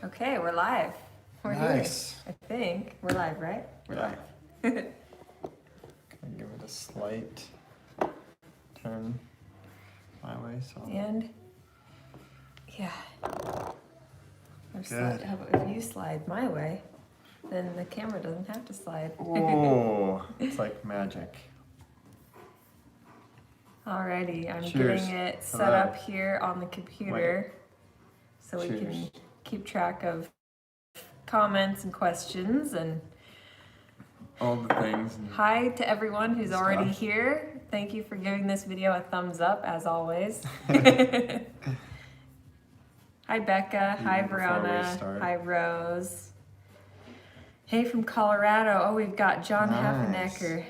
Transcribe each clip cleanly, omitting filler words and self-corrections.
Okay, we're live. We're Nice. here. I think we're live, right? We're Yeah. live. Can I give it a slight turn my way? So And yeah. Good. How about if you slide my way, then the camera doesn't have to slide. oh, it's like magic. Alrighty, I'm Cheers getting it for set that. up here on the computer so we can Cheers. keep track of comments and questions. And All the things. And hi to everyone who's already stuff. here. Thank you for giving this video a thumbs up as always. Hi Becca, Even hi before we Verona, start. hi Rose. Hey from Colorado. Oh, we've got John Nice. Hafenecker.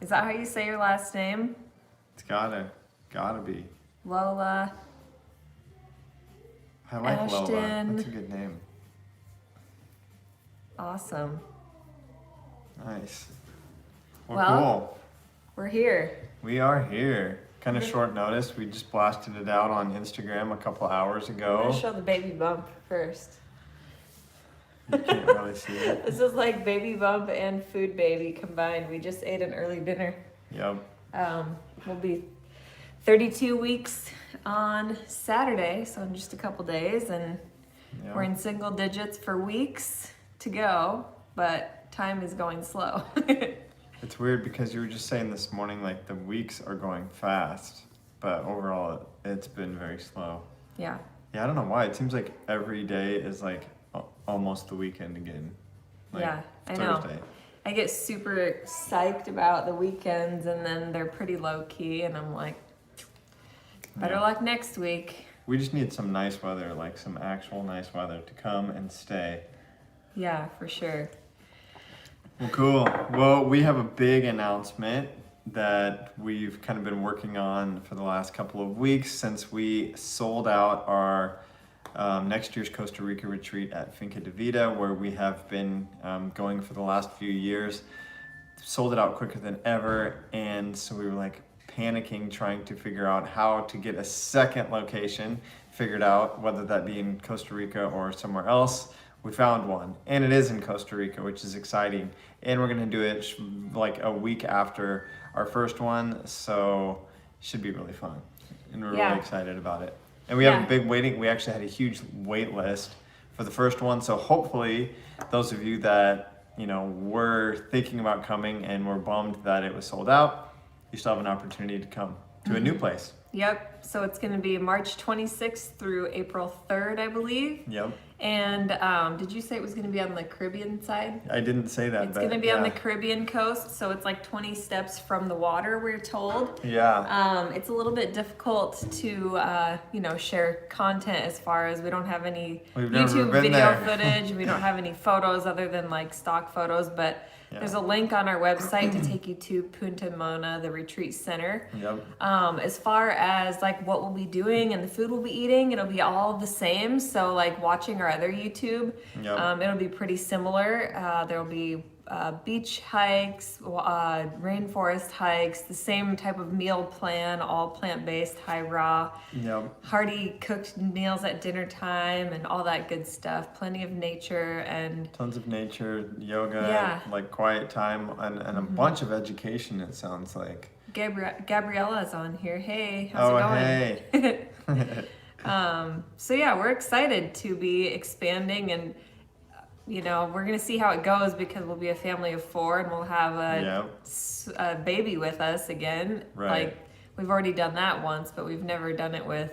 Is that how you say your last name? It's gotta be. Lola. I like Lola. Ashton. That's a good name. Awesome. Nice. Well, Cool. We're here. We are here. Kind of short notice. We just blasted it out on Instagram a couple hours I'm ago. gonna show the baby bump first. You can't really see it. This is like baby bump and food baby combined. We just ate an early dinner. Yep. We'll be 32 weeks on Saturday, so in just a couple days, and Yep. we're in single digits for weeks to go, but time is going slow. It's weird because you were just saying this morning, like the weeks are going fast, but overall it's been very slow. Yeah. Yeah, I don't know why. It seems like every day is like almost the weekend again. Like Yeah, I know. Thursday. I get super psyched about the weekends, and then they're pretty low key, and I'm like, better Yeah. luck next week. We just need some nice weather, like some actual nice weather to come and stay. Yeah, for sure. Well, cool. Well, we have a big announcement that we've kind of been working on for the last couple of weeks since we sold out our next year's Costa Rica retreat at Finca de Vida, where we have been going for the last few years. Sold it out quicker than ever, and so we were like panicking, trying to figure out how to get a second location figured out, whether that be in Costa Rica or somewhere else. We found one, and it is in Costa Rica, which is exciting. And we're gonna do it like a week after our first one, so it should be really fun. And we're really excited about it. And we have a big waiting, we actually had a huge wait list for the first one, so hopefully those of you that, you know, were thinking about coming and were bummed that it was sold out, you still have an opportunity to come to a new place. Yep. So it's going to be March 26th through April 3rd, I believe. Yep. And did you say it was going to be on the Caribbean side? I didn't say that, It's going to be on the Caribbean coast, so it's like 20 steps from the water, we're told. Yeah. It's a little bit difficult to, share content as far as we don't have any We've never YouTube been video there. footage. We don't have any photos other than like stock photos, but there's a link on our website to take you to Punta Mona, the retreat center. Yep. As far as like what we'll be doing and the food we'll be eating, it'll be all the same. So like watching our other YouTube, it'll be pretty similar. There'll be beach hikes, rainforest hikes, the same type of meal plan, all plant-based, high raw, hearty cooked meals at dinner time, and all that good stuff. Plenty of nature and tons of nature, yoga, like quiet time, and a bunch of education, it sounds like. Gabriella's on here. Hey, how's it going? Hey. So yeah, we're excited to be expanding, and we're gonna see how it goes because we'll be a family of 4 and we'll have a baby with us again. Right. Like we've already done that once, but we've never done it with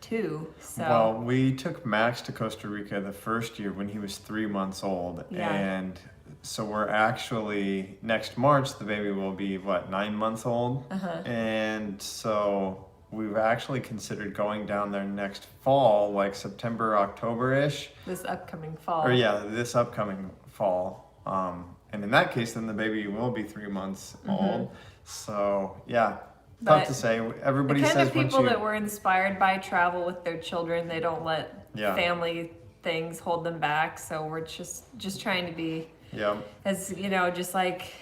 2. So Well, we took Max to Costa Rica the first year when he was 3 months old, and so we're actually next March the baby will be 9 months old, and so we've actually considered going down there next fall, like September, October-ish. This upcoming fall. Or this upcoming fall. And in that case, then the baby will be 3 months old. So tough to say. Everybody the says kind of people once that were inspired by travel with their children, they don't let family things hold them back. So we're just trying to be as just like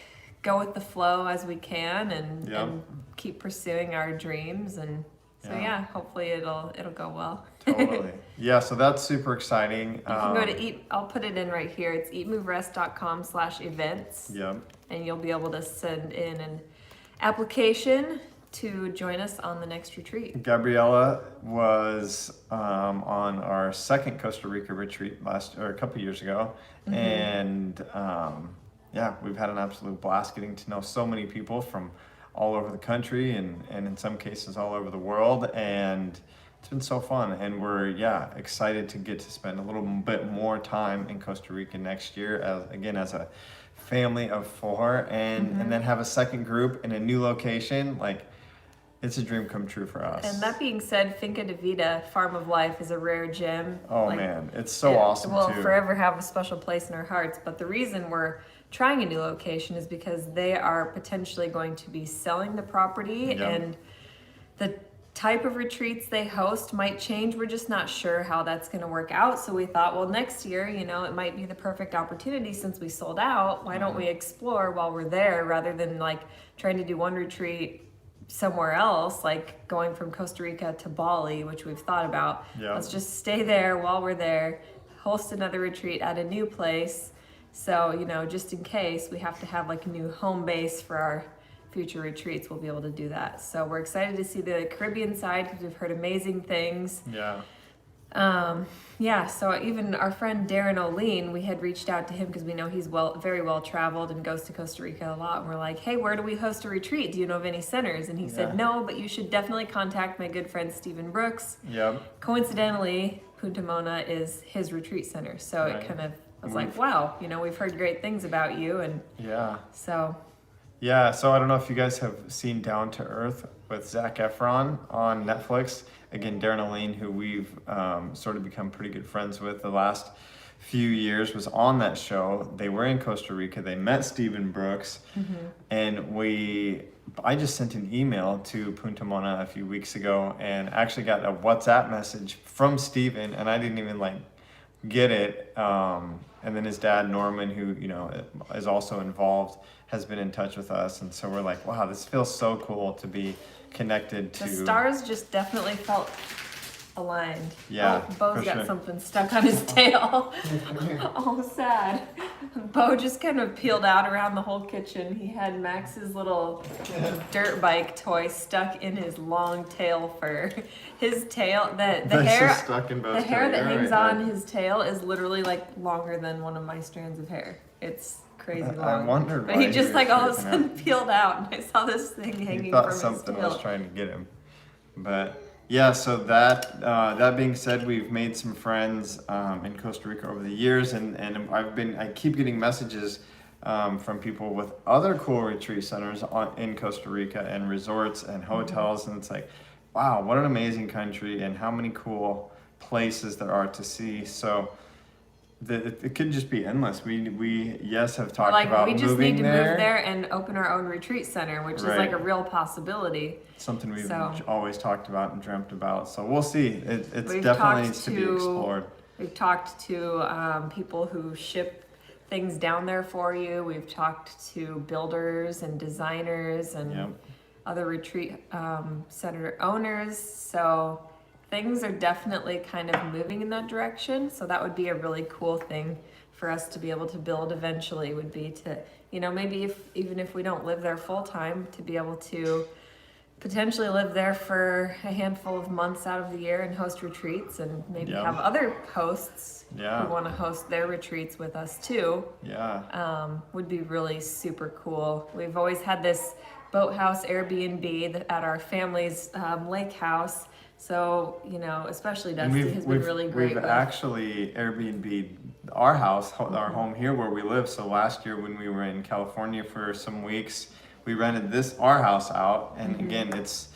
go with the flow as we can, and keep pursuing our dreams, and so hopefully it'll go well. Totally. Yeah, so that's super exciting. You can go to I'll put it in right here. It's eatmoverest.com/events. Yep. And you'll be able to send in an application to join us on the next retreat. Gabriella was on our second Costa Rica retreat a couple years ago, and yeah, we've had an absolute blast getting to know so many people from all over the country and in some cases all over the world, and it's been so fun. And we're excited to get to spend a little bit more time in Costa Rica next year as a family of 4, and then have a second group in a new location. Like, it's a dream come true for us. And that being said, Finca de Vida Farm of Life is a rare gem. Oh man, it's so awesome. It will too. forever have a special place in our hearts. But the reason we're trying a new location is because they are potentially going to be selling the property, and the type of retreats they host might change. We're just not sure how that's going to work out. So we thought, well, next year, it might be the perfect opportunity since we sold out. Why don't we explore while we're there rather than like trying to do one retreat somewhere else, like going from Costa Rica to Bali, which we've thought about. Let's just stay there while we're there, host another retreat at a new place. So, just in case we have to have like a new home base for our future retreats, we'll be able to do that. So we're excited to see the Caribbean side because we've heard amazing things. So even our friend Darren O'Lean, we had reached out to him because we know he's very well traveled and goes to Costa Rica a lot. And we're like, hey, where do we host a retreat? Do you know of any centers? And he said, no, but you should definitely contact my good friend Stephen Brooks. Coincidentally, Punta Mona is his retreat center. So it kind of was like, wow, we've heard great things about you. And so I don't know if you guys have seen Down to Earth with Zac Efron on Netflix. Again, Darren O'Lean, who we've sort of become pretty good friends with the last few years, was on that show. They were in Costa Rica. They met Stephen Brooks, and I just sent an email to Punta Mona a few weeks ago and actually got a WhatsApp message from Stephen, and I didn't even get it. And then his dad, Norman, who is also involved, has been in touch with us, and so we're like, wow, this feels so cool to be connected to. The stars just definitely felt aligned. Yeah, Bo's got something stuck on his tail. Oh, sad. Bo just kind of peeled out around the whole kitchen. He had Max's little dirt bike toy stuck in his long tail fur. His tail, the hair, stuck in the hair that hangs on his tail is literally longer than one of my strands of hair. It's crazy long. I wondered but why he just all of a sudden peeled out, and I saw this thing hanging from his tail. Something was trying to get him. But yeah, so that being said, we've made some friends in Costa Rica over the years, and I keep getting messages from people with other cool retreat centers in Costa Rica and resorts and hotels, and it's like, wow, what an amazing country and how many cool places there are to see. So it could just be endless. We have talked about moving there. We just need to move there and open our own retreat center, which is a real possibility. Something we've always talked about and dreamt about. So we'll see. It definitely needs to be explored. We've talked to people who ship things down there for you. We've talked to builders and designers and other retreat center owners. So things are definitely kind of moving in that direction. So that would be a really cool thing for us to be able to build eventually, would be to, maybe even if we don't live there full time, to be able to potentially live there for a handful of months out of the year and host retreats, and maybe have other hosts who want to host their retreats with us too. Would be really super cool. We've always had this boathouse Airbnb at our family's lake house. So, especially Dusty has been really great. We've actually Airbnb'd our house, our home here where we live. So last year when we were in California for some weeks, we rented our house out. And again, that's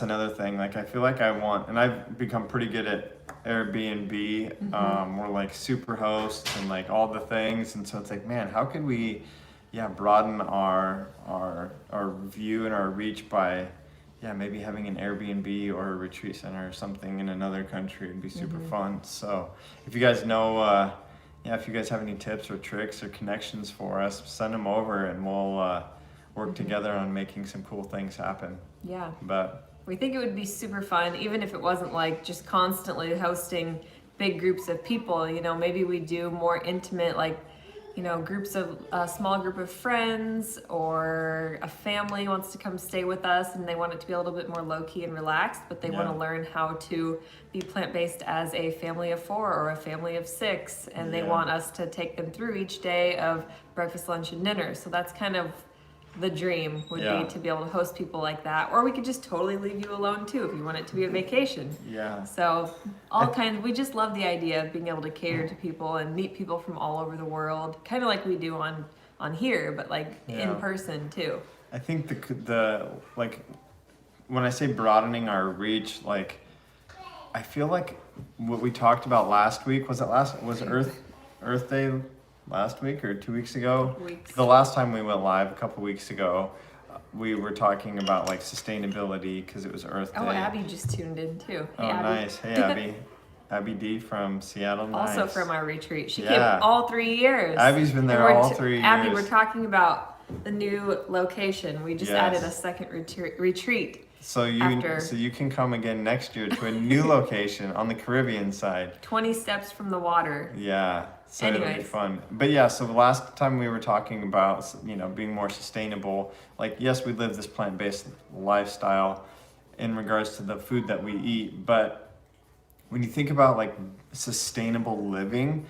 another thing. I feel like and I've become pretty good at Airbnb. We're like super hosts and all the things. And so it's like, man, how could we, broaden our view and our reach by, maybe having an Airbnb or a retreat center or something in another country would be super fun. So if you guys know, if you guys have any tips or tricks or connections for us, send them over and we'll work together on making some cool things happen. Yeah. But we think it would be super fun, even if it wasn't like just constantly hosting big groups of people. You know, maybe we do more intimate, like, you know, groups of a small group of friends, or a family wants to come stay with us and they want it to be a little bit more low-key and relaxed, but they want to learn how to be plant-based as a family of 4 or a family of 6, and they want us to take them through each day of breakfast, lunch, and dinner. So that's kind of the dream, would be to be able to host people like that. Or we could just totally leave you alone too if you want it to be a vacation. Yeah. So all kinds, we just love the idea of being able to cater to people and meet people from all over the world, kind of like we do on here, but like in person too. I think the like, when I say broadening our reach, like, I feel like what we talked about last week, was Earth Day last week or 2 weeks ago? The last time we went live a couple weeks ago, we were talking about like sustainability because it was Earth Day. Oh, Abby just tuned in too. Hey, Abby. Nice. Hey, Abby. Abby D from Seattle. Nice. Also from our retreat. She came all 3 years. Abby's been there all 3 years. Abby, we're talking about the new location. We just added a second retreat. So you can come again next year to a new location on the Caribbean side. 20 steps from the water. Yeah. So it'll be fun. But yeah, so the last time we were talking about, you know, being more sustainable, like, yes, we live this plant-based lifestyle in regards to the food that we eat, but when you think about like sustainable living,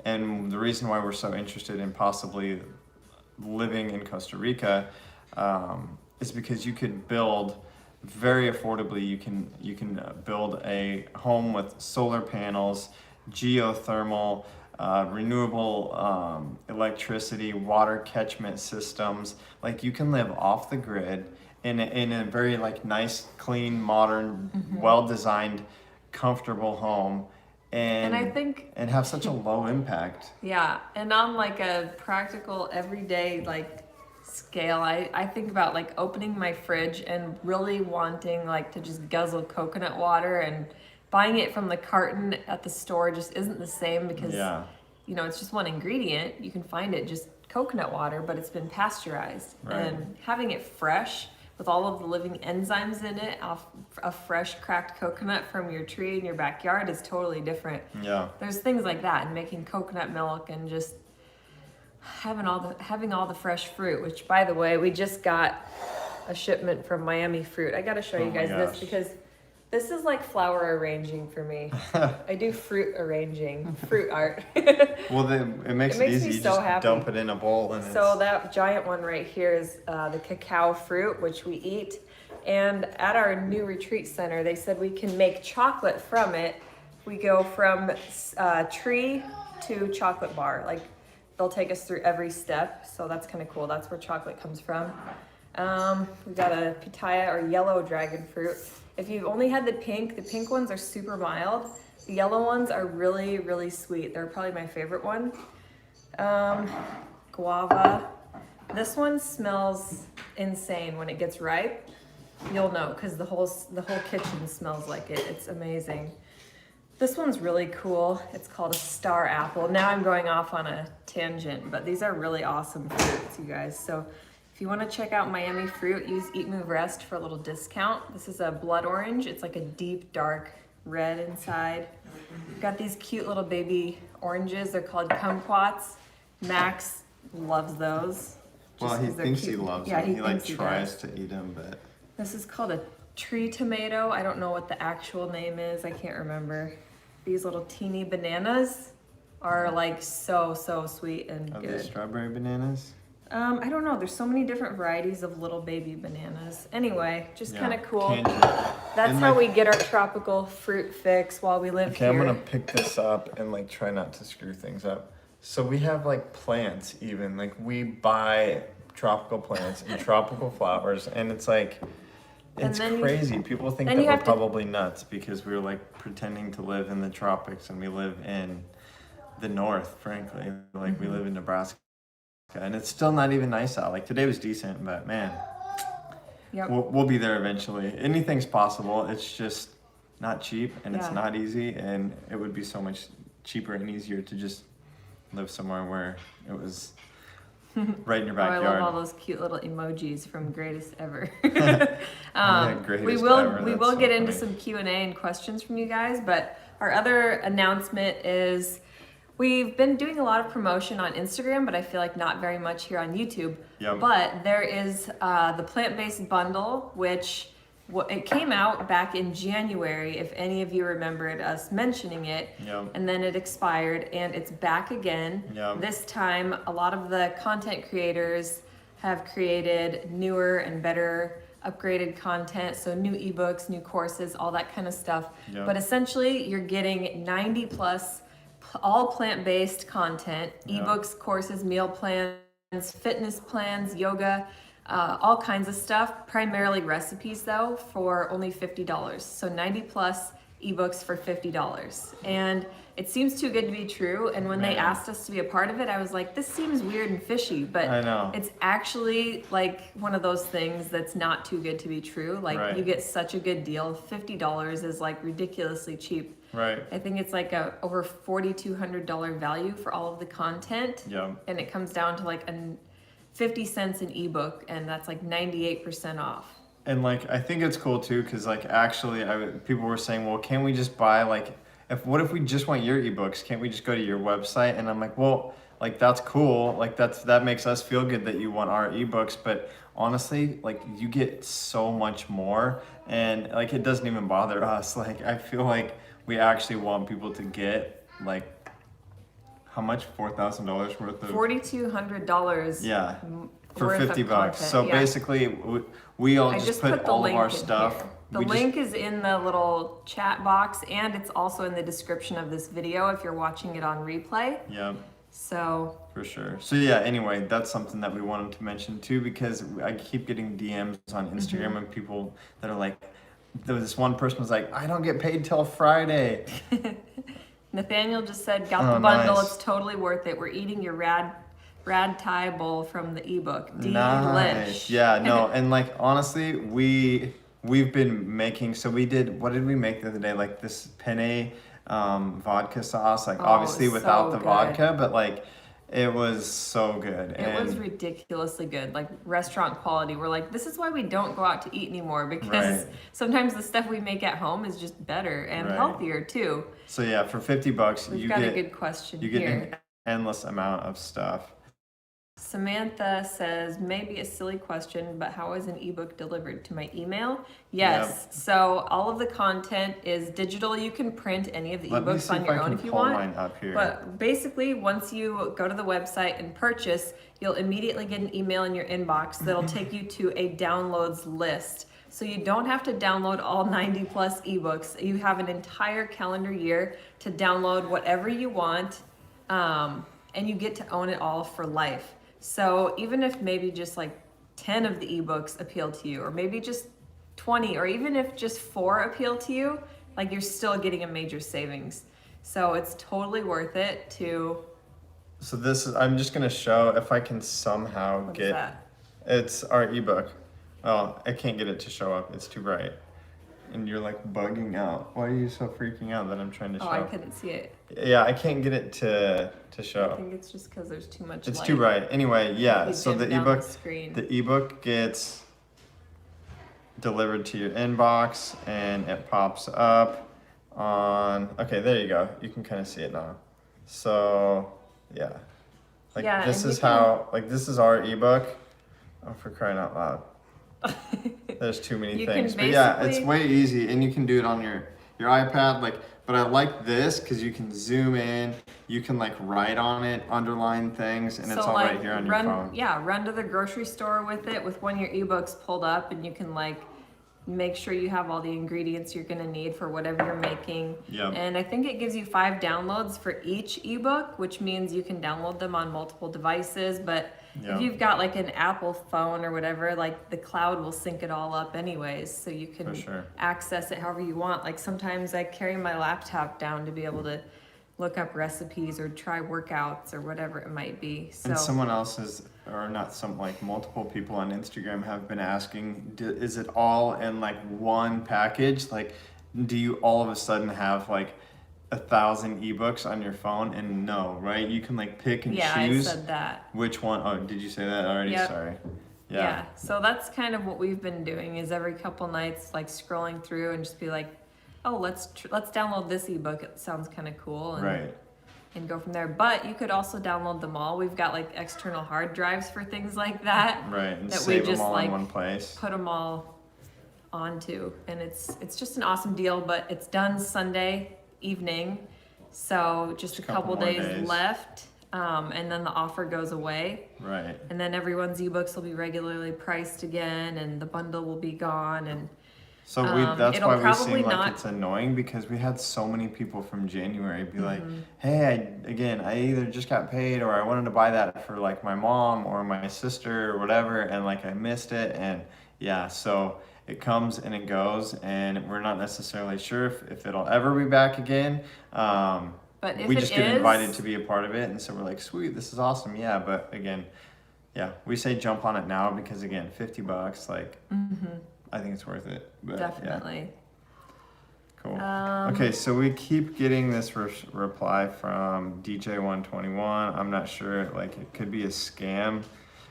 and the reason why we're so interested in possibly living in Costa Rica, is because you could build very affordably. You can build a home with solar panels, geothermal, renewable electricity, water catchment systems. Like, you can live off the grid in a very like nice, clean, modern, well-designed, comfortable home, and I think and have such a low impact. Yeah, and on like a practical everyday like scale, I think about like opening my fridge and really wanting like to just guzzle coconut water, and buying it from the carton at the store just isn't the same because you know, it's just one ingredient. You can find it just coconut water, but it's been pasteurized. And having it fresh with all of the living enzymes in it off a fresh cracked coconut from your tree in your backyard is totally different. There's things like that, and making coconut milk and just having all the fresh fruit, which, by the way, we just got a shipment from Miami Fruit. I got to show you guys this because this is like flower arranging for me. I do fruit arranging, fruit art. Well, it makes it easy. You so just happy. dump it in a bowl. And so that giant one right here is the cacao fruit, which we eat. And at our new retreat center, they said we can make chocolate from it. We go from tree to chocolate bar. Like, they'll take us through every step. So that's kind of cool. That's where chocolate comes from. We got a pitaya, or yellow dragon fruit. If you've only had the pink ones are super mild. The yellow ones are really, really sweet. They're probably my favorite one. Guava. This one smells insane when it gets ripe. You'll know because the whole kitchen smells like it. It's amazing. This one's really cool. It's called a star apple. Now I'm going off on a tangent, but these are really awesome fruits, you guys. So if you want to check out Miami Fruit, use EatMoveRest for a little discount. This is a blood orange. It's like a deep, dark red inside. We've got these cute little baby oranges. They're called kumquats. Max loves those. Well, he thinks he loves them. He like tries to eat them, but... This is called a tree tomato. I don't know what the actual name is. I can't remember. These little teeny bananas are like so sweet and good. Are they strawberry bananas? I don't know. There's so many different varieties of little baby bananas. Anyway, just kind of cool. That's how we get our tropical fruit fix while we live here. Okay, I'm gonna pick this up and like try not to screw things up. So we have like plants even. Like, we buy tropical plants and tropical flowers, and it's like, it's crazy. People think that we're probably nuts because we're like pretending to live in the tropics, and we live in the north, frankly. Like, we live in Nebraska, and it's still not even nice out. Like, today was decent, but man, we'll be there eventually. Anything's possible. It's just not cheap, and it's not easy, and it would be so much cheaper and easier to just live somewhere where it was right in your Oh, I backyard. love all those cute little emojis from Greatest Ever. Greatest we will ever, we that's will so get into funny. some Q&A and questions from you guys, but our other announcement is we've been doing a lot of promotion on Instagram, but I feel like not very much here on YouTube. Yep. But there is the Plant-Based Bundle, which it came out back in January, if any of you remembered us mentioning it. Yep. And then it expired, and it's back again. Yep. This time, a lot of the content creators have created newer and better upgraded content, so new ebooks, new courses, all that kind of stuff. Yep. But essentially, you're getting 90 plus all plant-based content, Yep. ebooks, courses, meal plans, fitness plans, yoga, all kinds of stuff, primarily recipes though, for only $50. So 90 plus ebooks for $50. And it seems too good to be true. And when they Man. asked us to be a part of it, I was like, this seems weird and fishy, but I know. it's actually like one of those things that's not too good to be true. Like Right. you get such a good deal. $50 is like ridiculously cheap. Right. I think it's like a over $4,200 value for all of the content. Yep. And it comes down to like 50 cents an ebook, and that's like 98% off. And like, I think it's cool too, because like actually, people were saying, well, can't we just buy like, what if we just want your ebooks? Can't we just go to your website? And I'm like, well, like that's cool. Like that makes us feel good that you want our ebooks. But honestly, like you get so much more, and like it doesn't even bother us. Like I feel like we actually want people to get like how much? $4,000 worth of $4,200. yeah. For worth of 50 bucks. content, So yeah. basically, we all I just put put the all of link our in stuff. here. The we link is in the little chat box, and it's also in the description of this video if you're watching it on replay. Yeah, So for sure. So yeah, anyway, that's something that we wanted to mention too, because I keep getting DMs on Instagram and people that are like, there was this one person was like, I don't get paid till Friday. Nathaniel just said, got Oh, the bundle. nice. It's totally worth it. We're eating your rad Thai bowl from the ebook. Nice. Delish. Yeah, no, and like honestly, we've been making, so we did, what did we make the other day? Like this penne vodka sauce, like Oh, obviously so without the good. vodka, but like it was so good. It was ridiculously good, like restaurant quality. We're like, this is why we don't go out to eat anymore, because Right. sometimes the stuff we make at home is just better and Right. healthier too. So yeah, for 50 bucks, We've you got get a good question you get here. an endless amount of stuff. Samantha says, maybe a silly question, but how is an ebook delivered to my email? Yes. So all of the content is digital. You can print any of the Let me ebooks see on if your I own can if you pull want. mine up here. But basically, once you go to the website and purchase, you'll immediately get an email in your inbox that'll take you to a downloads list. So you don't have to download all 90 plus ebooks. You have an entire calendar year to download whatever you want, and you get to own it all for life. So even if maybe just like 10 of the ebooks appeal to you, or maybe just 20, or even if just 4 appeal to you, like you're still getting a major savings. So it's totally worth it to. So this is, I'm just gonna show if I can somehow What is get, that? it's our ebook. Oh, I can't get it to show up, it's too bright. And you're like bugging out. Why are you so freaking out that I'm trying to show? Oh, I couldn't see it. Yeah, I can't get it to I show. think it's just because there's too much It's light. too bright. Anyway, yeah, You so dim the down ebook, screen. the ebook gets delivered to your inbox and it pops up on, okay, there you go. You can kind of see it now. So, yeah. Like Yeah, this and is you can- how, like this is our ebook. Oh, for crying out loud. There's too many You things. can But yeah, it's basically- way easy and you can do it on your iPad. Like, but I like this because you can zoom in, you can like write on it, underline things, and it's all right here on your phone. Yeah, run to the grocery store with it with one of your ebooks pulled up, and you can like make sure you have all the ingredients you're gonna need for whatever you're making. Yep. And I think it gives you 5 downloads for each ebook, which means you can download them on multiple devices. But Yep. if you've got like an Apple phone or whatever, like the cloud will sync it all up anyways, so you can For sure. access it however you want. Like sometimes I carry my laptop down to be able to look up recipes or try workouts or whatever it might be. So And someone else is, or not some, like multiple people on Instagram have been asking, is it all in like one package? Like, do you all of a sudden have like 1,000 ebooks on your phone, and no, right? You can like pick and Yeah, choose I said that. which one. Oh, did you say that already? Yep. Sorry. Yeah. So that's kind of what we've been doing, is every couple nights like scrolling through and just be like, oh, let's download this ebook. It sounds kind of cool. And, Right. and go from there. But you could also download them all. We've got like external hard drives for things like that. Right. And that save we just them all like in one place. put them all onto, and it's just an awesome deal. But it's done Sunday evening, so just a couple more days days. left, and then the offer goes away. Right. And then everyone's ebooks will be regularly priced again, and the bundle will be gone. And So that's it'll why we probably seem like not- it's annoying, because we had so many people from January be like, Mm-hmm. hey, I either just got paid, or I wanted to buy that for like my mom or my sister or whatever, and like I missed it. And yeah, so it comes and it goes, and we're not necessarily sure if it'll ever be back again. But if we it just get is- invited to be a part of it, and so we're like, sweet, this is awesome. Yeah, but again, yeah, we say jump on it now, because again, $50, like, I think it's worth it. But, yeah. definitely. Cool. Okay, so we keep getting this reply from DJ121. I'm not sure, like it could be a scam.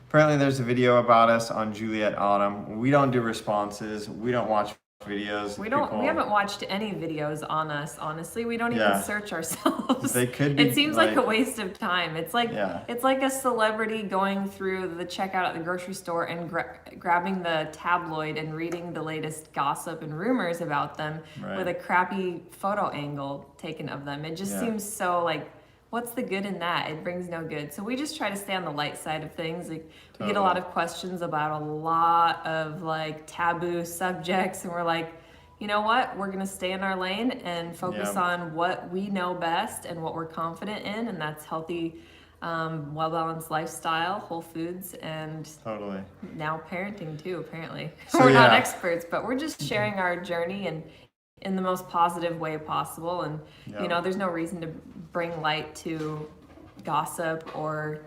Apparently there's a video about us on Juliet Autumn. We don't do responses. We don't watch videos. We haven't watched any videos on us, honestly. We don't even Yeah. search ourselves. They could be, It seems like a like- waste of time. It's like Yeah. it's like a celebrity going through the checkout at the grocery store and grabbing the tabloid and reading the latest gossip and rumors about them Right. with a crappy photo angle taken of them. It just Yeah. seems so like, what's the good in that? It brings no good. So we just try to stay on the light side of things. Like, we get a lot of questions about a lot of like taboo subjects, and we're like, you know what? We're gonna stay in our lane and focus Yeah. on what we know best and what we're confident in, and that's healthy, well-balanced lifestyle, whole foods, and Totally. now parenting too, apparently. So, We're not yeah. experts, but we're just sharing our journey and in the most positive way possible. And Yeah. you know, there's no reason to bring light to gossip or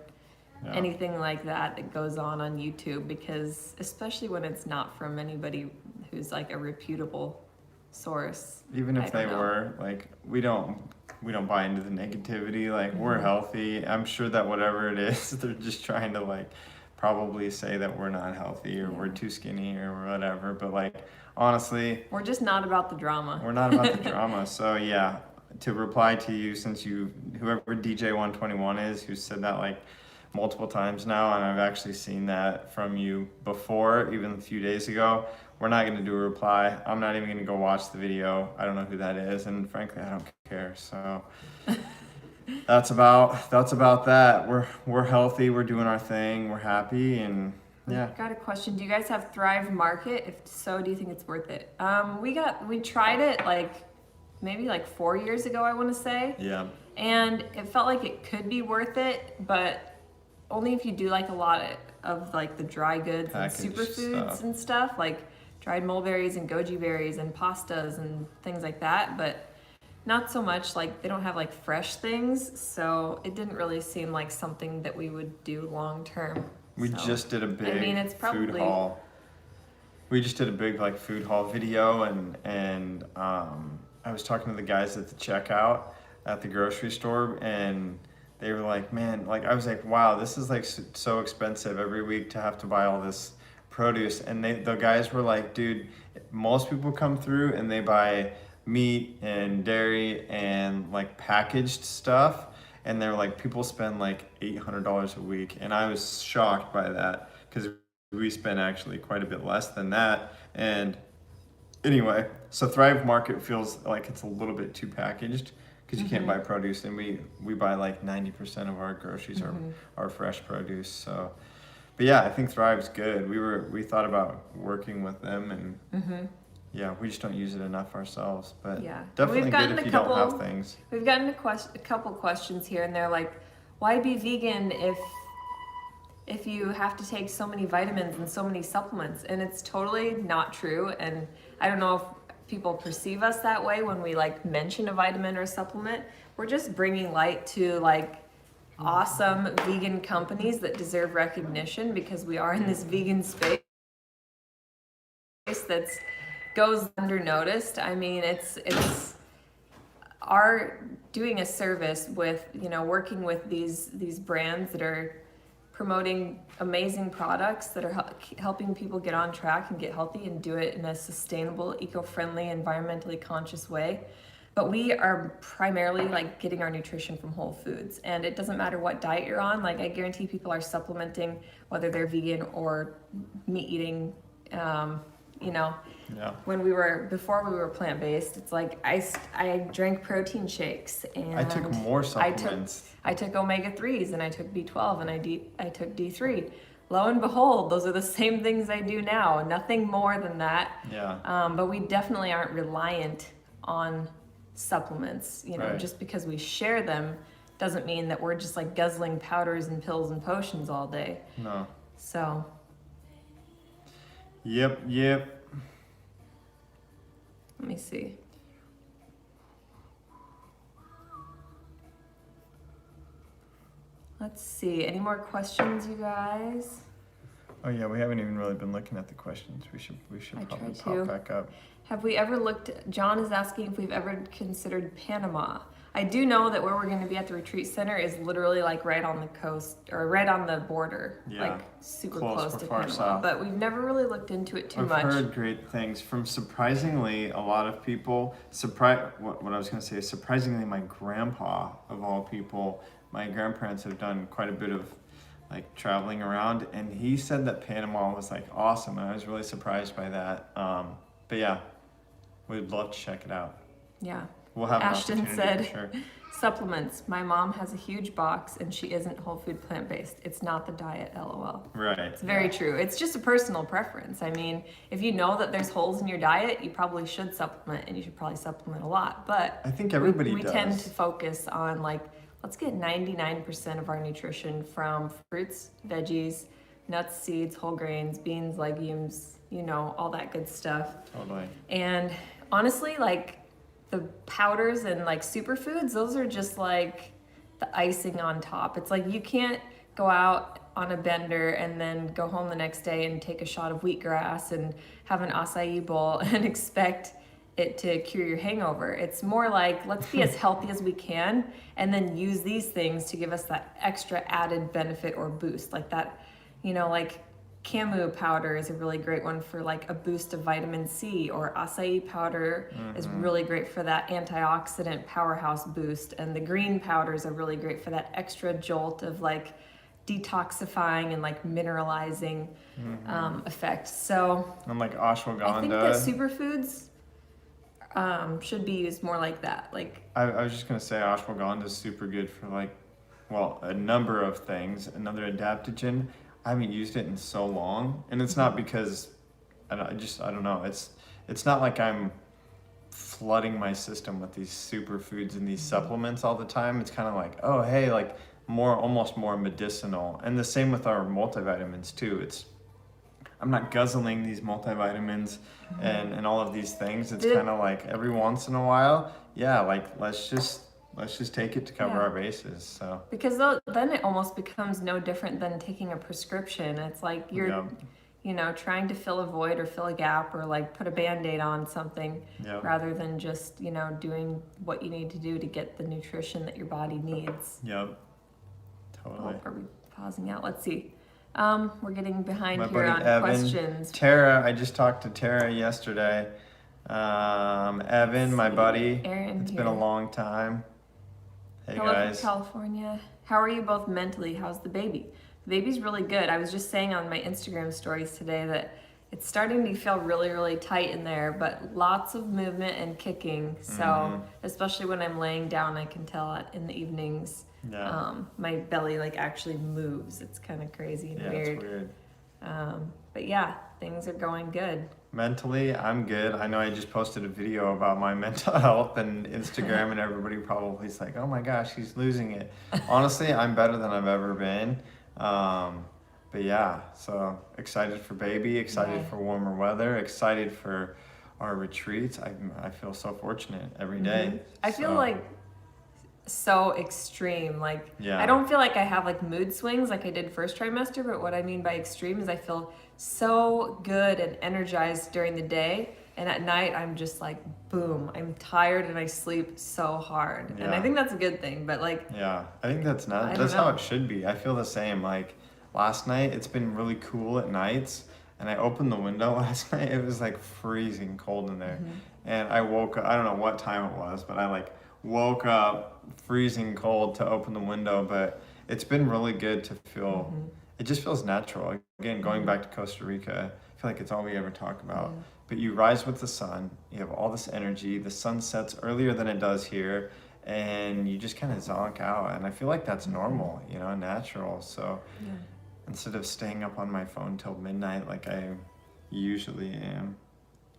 Yeah. anything like that goes on YouTube, because especially when it's not from anybody who's like a reputable source. Even I if they don't know. were, like, we don't buy into the negativity. Like, Mm-hmm. we're healthy. I'm sure that whatever it is, they're just trying to like probably say that we're not healthy, or we're too skinny, or whatever. But like, honestly, We're just not about the drama. we're not about the drama. So yeah, to reply to you, since whoever DJ121 is, who said that like multiple times now, and I've actually seen that from you before, even a few days ago, we're not going to do a reply. I'm not even going to go watch the video. I don't know who that is, and frankly, I don't care. So that's about that. We're healthy. We're doing our thing. We're happy, and yeah. Got a question. Do you guys have Thrive Market? If so, do you think it's worth it? We tried it like maybe like 4 years ago, I want to say. Yeah. And it felt like it could be worth it, but only if you do like a lot of like the dry goods and Packaged superfoods stuff. and stuff, like dried mulberries and goji berries and pastas and things like that. But not so much, like they don't have like fresh things, so it didn't really seem like something that we would do long term. We So, just did a big it's food probably haul. We just did a big like food haul video, and I was talking to the guys at the checkout at the grocery store, and they were like, man, like I was like, wow, this is like so expensive every week to have to buy all this produce. And the guys were like, dude, most people come through and they buy meat and dairy and like packaged stuff, and they're like, people spend like $800 a week. And I was shocked by that, because we spend actually quite a bit less than that. And anyway, so Thrive Market feels like it's a little bit too packaged, because you can't buy produce, and we buy like 90% of our groceries are fresh produce. So, but yeah, I think Thrive's good. We thought about working with them, and yeah, we just don't use it enough ourselves. But Yeah. definitely We've good gotten if a you don't couple- have things. We've gotten a couple questions here, and they're like, why be vegan if you have to take so many vitamins and so many supplements? And it's totally not true. And I don't know if people perceive us that way when we like mention a vitamin or a supplement. We're just bringing light to like awesome vegan companies that deserve recognition, because we are in this vegan space that's goes under noticed. I mean, it's are doing a service with, working with these brands that are promoting amazing products that are helping people get on track and get healthy and do it in a sustainable, eco-friendly, environmentally conscious way. But we are primarily like getting our nutrition from whole foods, and it doesn't matter what diet you're on. Like I guarantee people are supplementing, whether they're vegan or meat eating. Before we were plant-based, it's like I drank protein shakes, and I took more supplements. I took omega-3s, and I took B12, and I took D3. Lo and behold, those are the same things I do now. Nothing more than that. Yeah. But we definitely aren't reliant on supplements. Right. Just because we share them doesn't mean that we're just like guzzling powders and pills and potions all day. No. So. Yep. Let me see. Let's see. Any more questions, you guys? Oh yeah, we haven't even really been looking at the questions. We should probably pop back up. Have we ever John is asking if we've ever considered Panama. I do know that where we're going to be at the retreat center is literally like right on the coast, or right on the border, like super close to Panama. South. But we've never really looked into it too much. I've heard great things from surprisingly a lot of people. What I was going to say is surprisingly my grandpa, of all people, my grandparents have done quite a bit of like traveling around, and he said that Panama was like awesome, and I was really surprised by that. But yeah, we'd love to check it out. Yeah. We'll have Ashton an said, opportunity for sure. Supplements. My mom has a huge box and she isn't whole food plant-based. It's not the diet, LOL. Right. It's very true. It's just a personal preference. I mean, if you know that there's holes in your diet, you probably should supplement, and you should probably supplement a lot. But I think everybody we does. tend to focus on like, let's get 99% of our nutrition from fruits, veggies, nuts, seeds, whole grains, beans, legumes, all that good stuff. Totally. And honestly, like, the powders and like superfoods, those are just like the icing on top. It's like you can't go out on a bender and then go home the next day and take a shot of wheatgrass and have an acai bowl and expect it to cure your hangover. It's more like, let's be as healthy as we can and then use these things to give us that extra added benefit or boost. Like that, like Camu powder is a really great one for like a boost of vitamin C, or acai powder is really great for that antioxidant powerhouse boost, and the green powders are really great for that extra jolt of like detoxifying and like mineralizing effect. So and like ashwagandha. I think that superfoods should be used more like that. Like I was just gonna say ashwagandha is super good for a number of things. Another adaptogen. I haven't used it in so long, and it's not because I don't know. It's not like I'm flooding my system with these superfoods and these supplements all the time. It's kind of like, oh hey, like almost more medicinal. And the same with our multivitamins too. I'm not guzzling these multivitamins and all of these things. It's kind of like every once in a while, like let's just take it to cover our bases. So because then it almost becomes no different than taking a prescription. It's like you're trying to fill a void or fill a gap or like put a Band-Aid on something rather than just doing what you need to do to get the nutrition that your body needs. Yep. Totally. Are we pausing out? Let's see. We're getting behind My here buddy on Evan, questions. Tara, I just talked to Tara yesterday. Evan, my buddy. Erin it's here. been a long time. Hey Hello guys. from California. How are you both mentally? How's the baby? The baby's really good. I was just saying on my Instagram stories today that it's starting to feel really, really tight in there, but lots of movement and kicking. So especially when I'm laying down, I can tell in the evenings. Yeah. My belly like actually moves. It's kind of crazy and weird. It's weird. But yeah, things are going good. Mentally, I'm good. I know I just posted a video about my mental health and Instagram, and everybody probably is like, oh my gosh, he's losing it. Honestly, I'm better than I've ever been. But yeah, so excited for baby, excited for warmer weather, excited for our retreats. I feel so fortunate every day. I feel like so extreme. Like, yeah. I don't feel like I have like mood swings like I did first trimester, but what I mean by extreme is I feel so good and energized during the day, And at night, I'm just like, boom, I'm tired and I sleep so hard. And I Yeah. think that's a good thing, but like, Yeah, I think that's not. I don't That's how know. it should be. I feel the same. Like last night, it's been really cool at nights, and I opened the window last night. It was like freezing cold in there, and I woke up. I don't know what time it was, but I like woke up freezing cold to open the window. But it's been really good to feel. It just feels natural. Again, going back to Costa Rica, I feel like it's all we ever talk about. But you rise with the sun. You have all this energy. The sun sets earlier than it does here, and you just kind of zonk out. And I feel like that's normal, you know, natural. So instead of staying up on my phone till midnight like I usually am,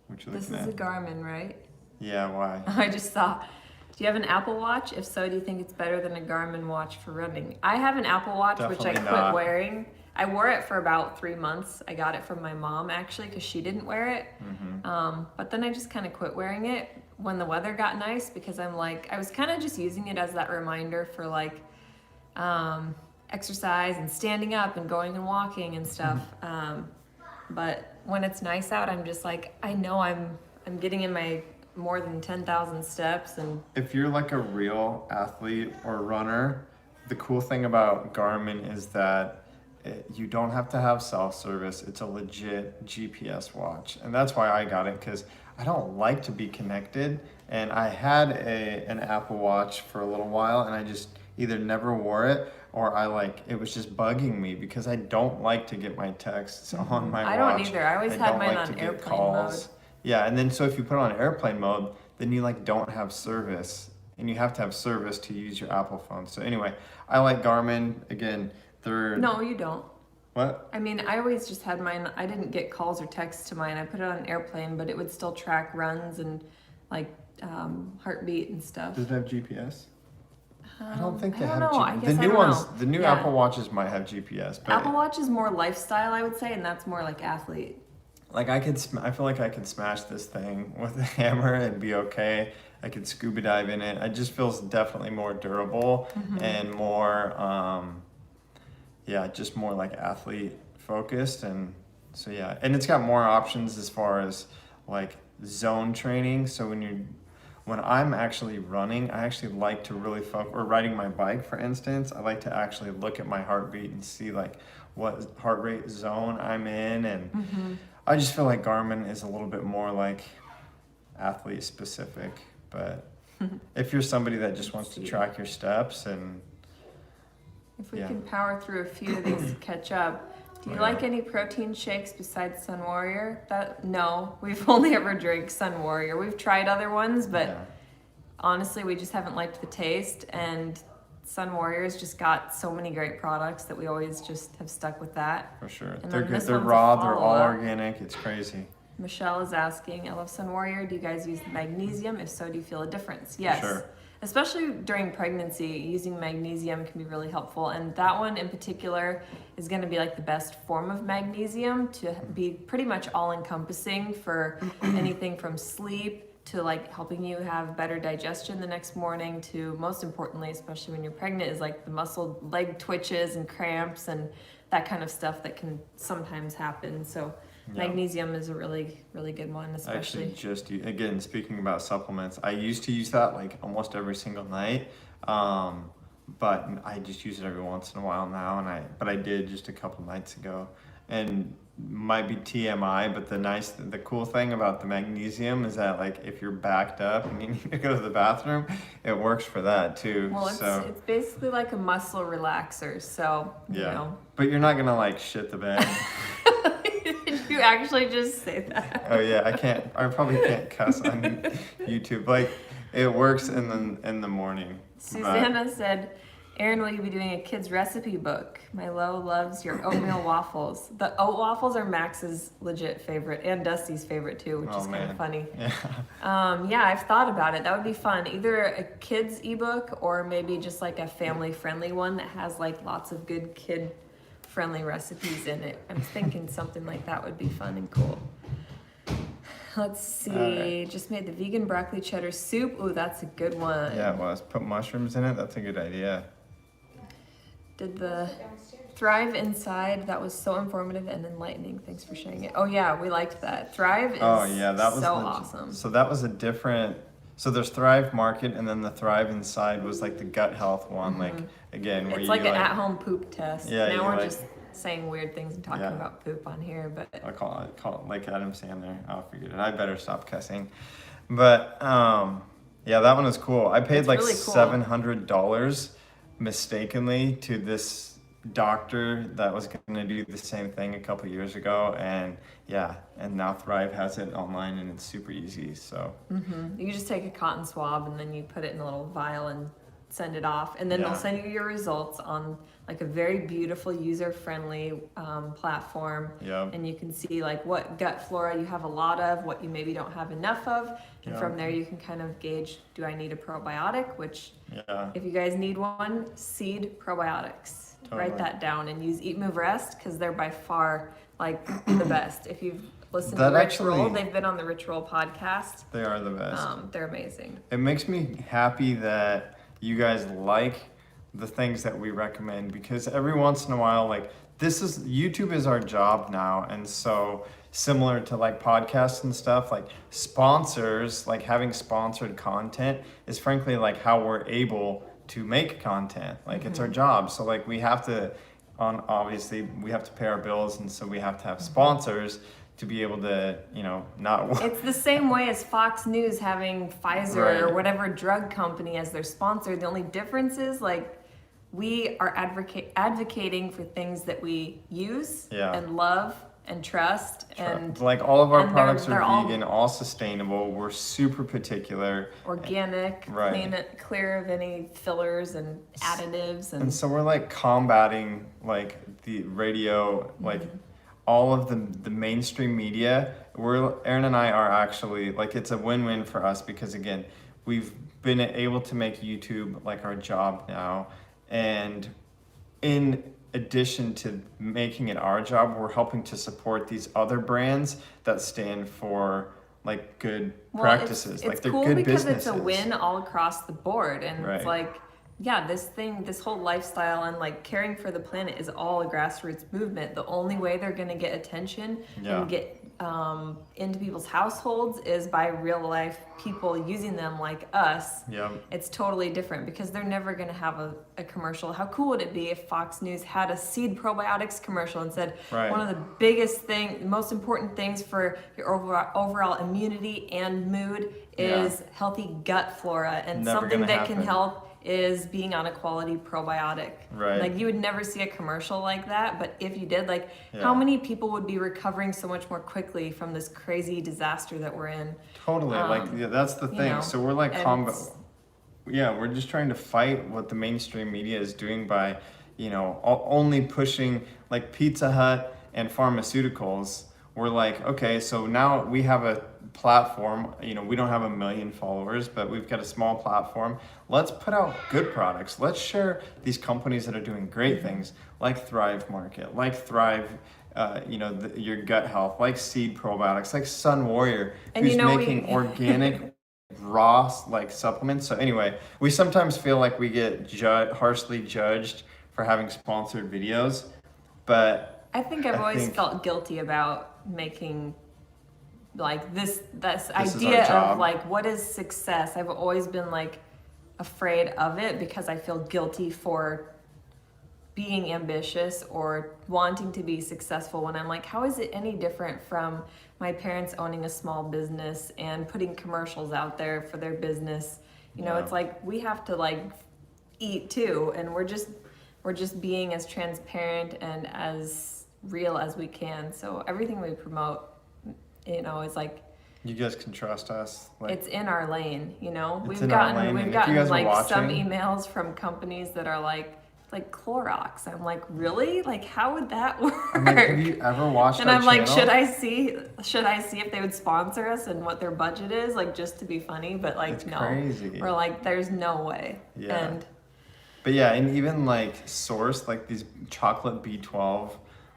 which you're this looking is at. a Garmin, right? Yeah, why? I just saw. Do you have an Apple Watch? If so, do you think it's better than a Garmin watch for running? I have an Apple Watch, which I Definitely quit not. wearing. I wore it for about 3 months. I got it from my mom actually because she didn't wear it. But then I just kind of quit wearing it when the weather got nice because I'm like, I was kind of just using it as that reminder for like exercise and standing up and going and walking and stuff. But when it's nice out, I'm just like, I know I'm getting in my more than 10,000 steps and If you're like a real athlete or runner, the cool thing about Garmin is that you don't have to have self-service. It's a legit GPS watch. And that's why I got it, because I don't like to be connected. And I had an Apple Watch for a little while, and I just either never wore it or it was just bugging me because I don't like to get my texts on my watch. I don't either. I always had don't mine like on to get airplane calls. mode. Yeah, and then so if you put it on airplane mode, then you don't have service, and you have to have service to use your Apple phone. So anyway, I like Garmin. Again, they're No, you don't. What? I mean, I always just had mine. I didn't get calls or texts to mine. I put it on airplane, but it would still track runs and like heartbeat and stuff. Does it have GPS? I don't think they I have don't know. I GPS. guess The I new don't ones, know. the new Yeah. Apple Watches might have GPS, but Apple Watch is more lifestyle, I would say, and that's more like athlete. like I feel like I could smash this thing with a hammer and be okay. I could scuba dive in it. It just feels definitely more durable and more, just more like athlete focused. And so, yeah, and it's got more options as far as like zone training. So when I'm actually running, I actually like to really focus, or riding my bike, for instance, I like to actually look at my heartbeat and see like what heart rate zone I'm in. And I just feel like Garmin is a little bit more like athlete specific. But if you're somebody that just wants to track your steps and If we Yeah. can power through a few of these to catch up. Do you Oh, like yeah. any protein shakes besides Sun Warrior? No, we've only ever drank Sun Warrior. We've tried other ones, but yeah. honestly, we just haven't liked the taste. And Sun Warrior's just got so many great products that we always just have stuck with that. For sure. And They're then good. this They're one's a raw. They're all follow-up. organic. It's crazy. Michelle is asking, I love Sun Warrior. Do you guys use the magnesium? If so, do you feel a difference? Yes. Sure. Especially during pregnancy, using magnesium can be really helpful. And that one in particular is going to be like the best form of magnesium to be pretty much all encompassing for anything from sleep to like helping you have better digestion the next morning to most importantly, especially when you're pregnant, is like the muscle leg twitches and cramps and that kind of stuff that can sometimes happen. So Yeah. magnesium is a really, really good one, I especially. actually just again, speaking about supplements, I used to use that like almost every single night, but I just use it every once in a while now. But I did just a couple nights ago, and might be TMI, but the cool thing about the magnesium is that like if you're backed up and you need to go to the bathroom, it works for that too. Well, So it's basically like a muscle relaxer. So, you yeah, know. but you're not gonna like shit the bed. Did you actually just say that? Oh yeah, I probably can't cuss on YouTube. Like it works in the morning. Susanna said, Erin, will you be doing a kid's recipe book? My Lo loves your oatmeal waffles. The oat waffles are Max's legit favorite and Dusty's favorite too, which is kind of funny. Yeah. Yeah, I've thought about it. That would be fun. Either a kid's ebook or maybe just like a family friendly one that has like lots of good kid friendly recipes in it. I'm thinking something like that would be fun and cool. Let's see. Alright. Just made the vegan broccoli cheddar soup. Ooh, that's a good one. Yeah, it was. Put mushrooms in it. That's a good idea. did the Thrive Inside. That was so informative and enlightening. Thanks for sharing it. Oh yeah, we liked that. Thrive is that was so awesome. So that was a different. So there's Thrive Market, and then the Thrive Inside was like the gut health one. Like again, where It's you like an at-home poop test. Yeah, now we're like, just saying weird things and talking about poop on here, but I call it like Adam Sandler. I'll forget it. I better stop cussing. But yeah, that one was cool. I paid like really cool. $700 mistakenly to this doctor that was going to do the same thing a couple years ago, and now Thrive has it online and it's super easy. So you just take a cotton swab and then you put it in a little vial and send it off, and then they'll send you your results on like a very beautiful user-friendly platform. And you can see like what gut flora you have a lot of, what you maybe don't have enough of, and from there you can kind of gauge, do I need a probiotic, which if you guys need one, seed probiotics. Write that down and use EatMoveRest because they're by far like the best. If you've listened to Rich Roll, they've been on the Rich Roll podcast. They are the best. They're amazing. It makes me happy that you guys like the things that we recommend, because every once in a while, like YouTube is our job now, and so similar to like podcasts and stuff, like sponsors, like having sponsored content is frankly like how we're able to make content. Like it's our job. So like we have to obviously we have to pay our bills, and so we have to have sponsors to be able to, not. It's the same way as Fox News having Pfizer or whatever drug company as their sponsor. The only difference is like we are advocating for things that we use and love and trust, and like all of our products are vegan, all sustainable. We're super particular, organic, clear of any fillers and additives, and so we're like combating like the radio, like all of the mainstream media. Erin and I are actually like, it's a win-win for us, because again, we've been able to make YouTube like our job now, and in addition to making it our job, we're helping to support these other brands that stand for like good practices. It's like they're cool good because businesses. it's a win all across the board, and it's like, this whole lifestyle and like caring for the planet is all a grassroots movement. The only way they're going to get attention and get into people's households is by real life people using them like us. It's totally different because they're never going to have a commercial. How cool would it be if Fox News had a seed probiotics commercial and said one of the most important things for your overall immunity and mood is healthy gut flora, and something that can help is being on a quality probiotic. Like you would never see a commercial like that, but if you did, like how many people would be recovering so much more quickly from this crazy disaster that we're in? Totally. That's the thing. So we're like we're just trying to fight what the mainstream media is doing by, only pushing like Pizza Hut and pharmaceuticals. We're like, okay, so now we have a platform, we don't have 1 million followers, but we've got a small platform. Let's put out good products. Let's share these companies that are doing great things, like Thrive Market, like Thrive, your gut health, like Seed Probiotics, like Sun Warrior, who's making organic raw like supplements. So anyway, we sometimes feel like we get harshly judged for having sponsored videos, but I think I've always felt guilty about making like this idea of like what is success. I've always been like afraid of it because I feel guilty for being ambitious or wanting to be successful, when I'm like, how is it any different from my parents owning a small business and putting commercials out there for their business? It's like we have to like eat too, and we're just being as transparent and as real as we can. So everything we promote, is like, you guys can trust us. Like, it's in our lane, We've gotten like some emails from companies that are like Clorox. I'm like, really? Like, how would that work? I'm like, have you ever watched and our I'm channel? Like, should I see if they would sponsor us and what their budget is, like, just to be funny? But like, it's no. Crazy. We're like, there's no way. But and even like Source, like these chocolate B12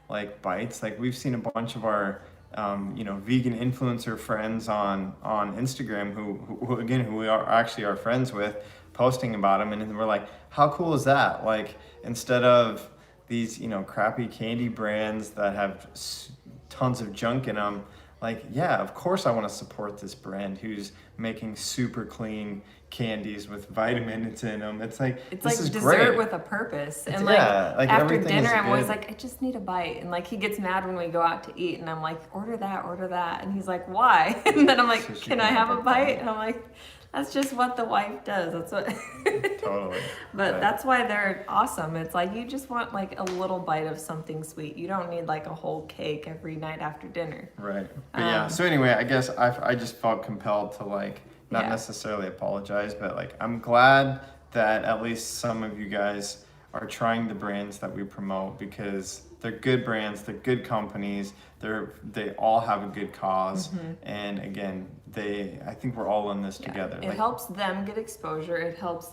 like bites, like we've seen a bunch of our vegan influencer friends on Instagram who we are actually friends with, posting about them, and we're like, how cool is that? Like, instead of these, crappy candy brands that have tons of junk in them, like, yeah, of course I want to support this brand who's making super clean candies with vitamins in them. It's like, it's this like is dessert great. with a purpose. And like after everything is dinner, I'm always good. like, I just need a bite. And like he gets mad when we go out to eat, and I'm like, order that. And he's like, why? And then I'm like, So she can I have a bite? And I'm like, that's just what the wife does. That's what. Totally. But Right. that's why they're awesome. It's like you just want like a little bite of something sweet. You don't need like a whole cake every night after dinner. Right. But yeah, so anyway, I guess I just felt compelled to like, not Yeah. necessarily apologize, but like, I'm glad that at least some of you guys are trying the brands that we promote, because they're good brands, they're good companies, they all have a good cause. And again, I think we're all in this together. It helps them get exposure. It helps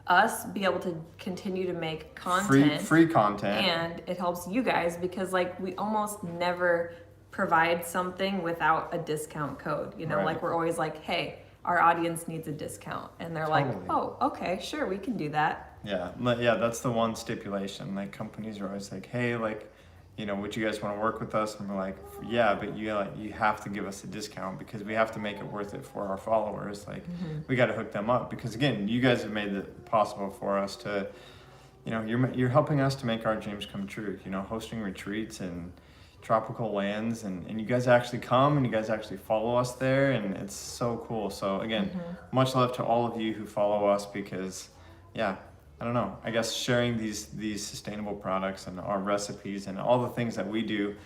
us be able to continue to make content. Free content. And it helps you guys because like we almost never provide something without a discount code. Right. Like we're always like, hey, our audience needs a discount. And they're like, Totally. oh, okay, sure, we can do that. Yeah, that's the one stipulation. Like, companies are always like, hey, like, would you guys want to work with us? And we're like, yeah, but you have to give us a discount because we have to make it worth it for our followers. Like, we got to hook them up because, again, you guys have made it possible for us to, you're helping us to make our dreams come true. Hosting retreats and tropical lands, and you guys actually come and you guys actually follow us there, and it's so cool. So again, much love to all of you who follow us, because I don't know, I guess sharing these sustainable products and our recipes and all the things that we do,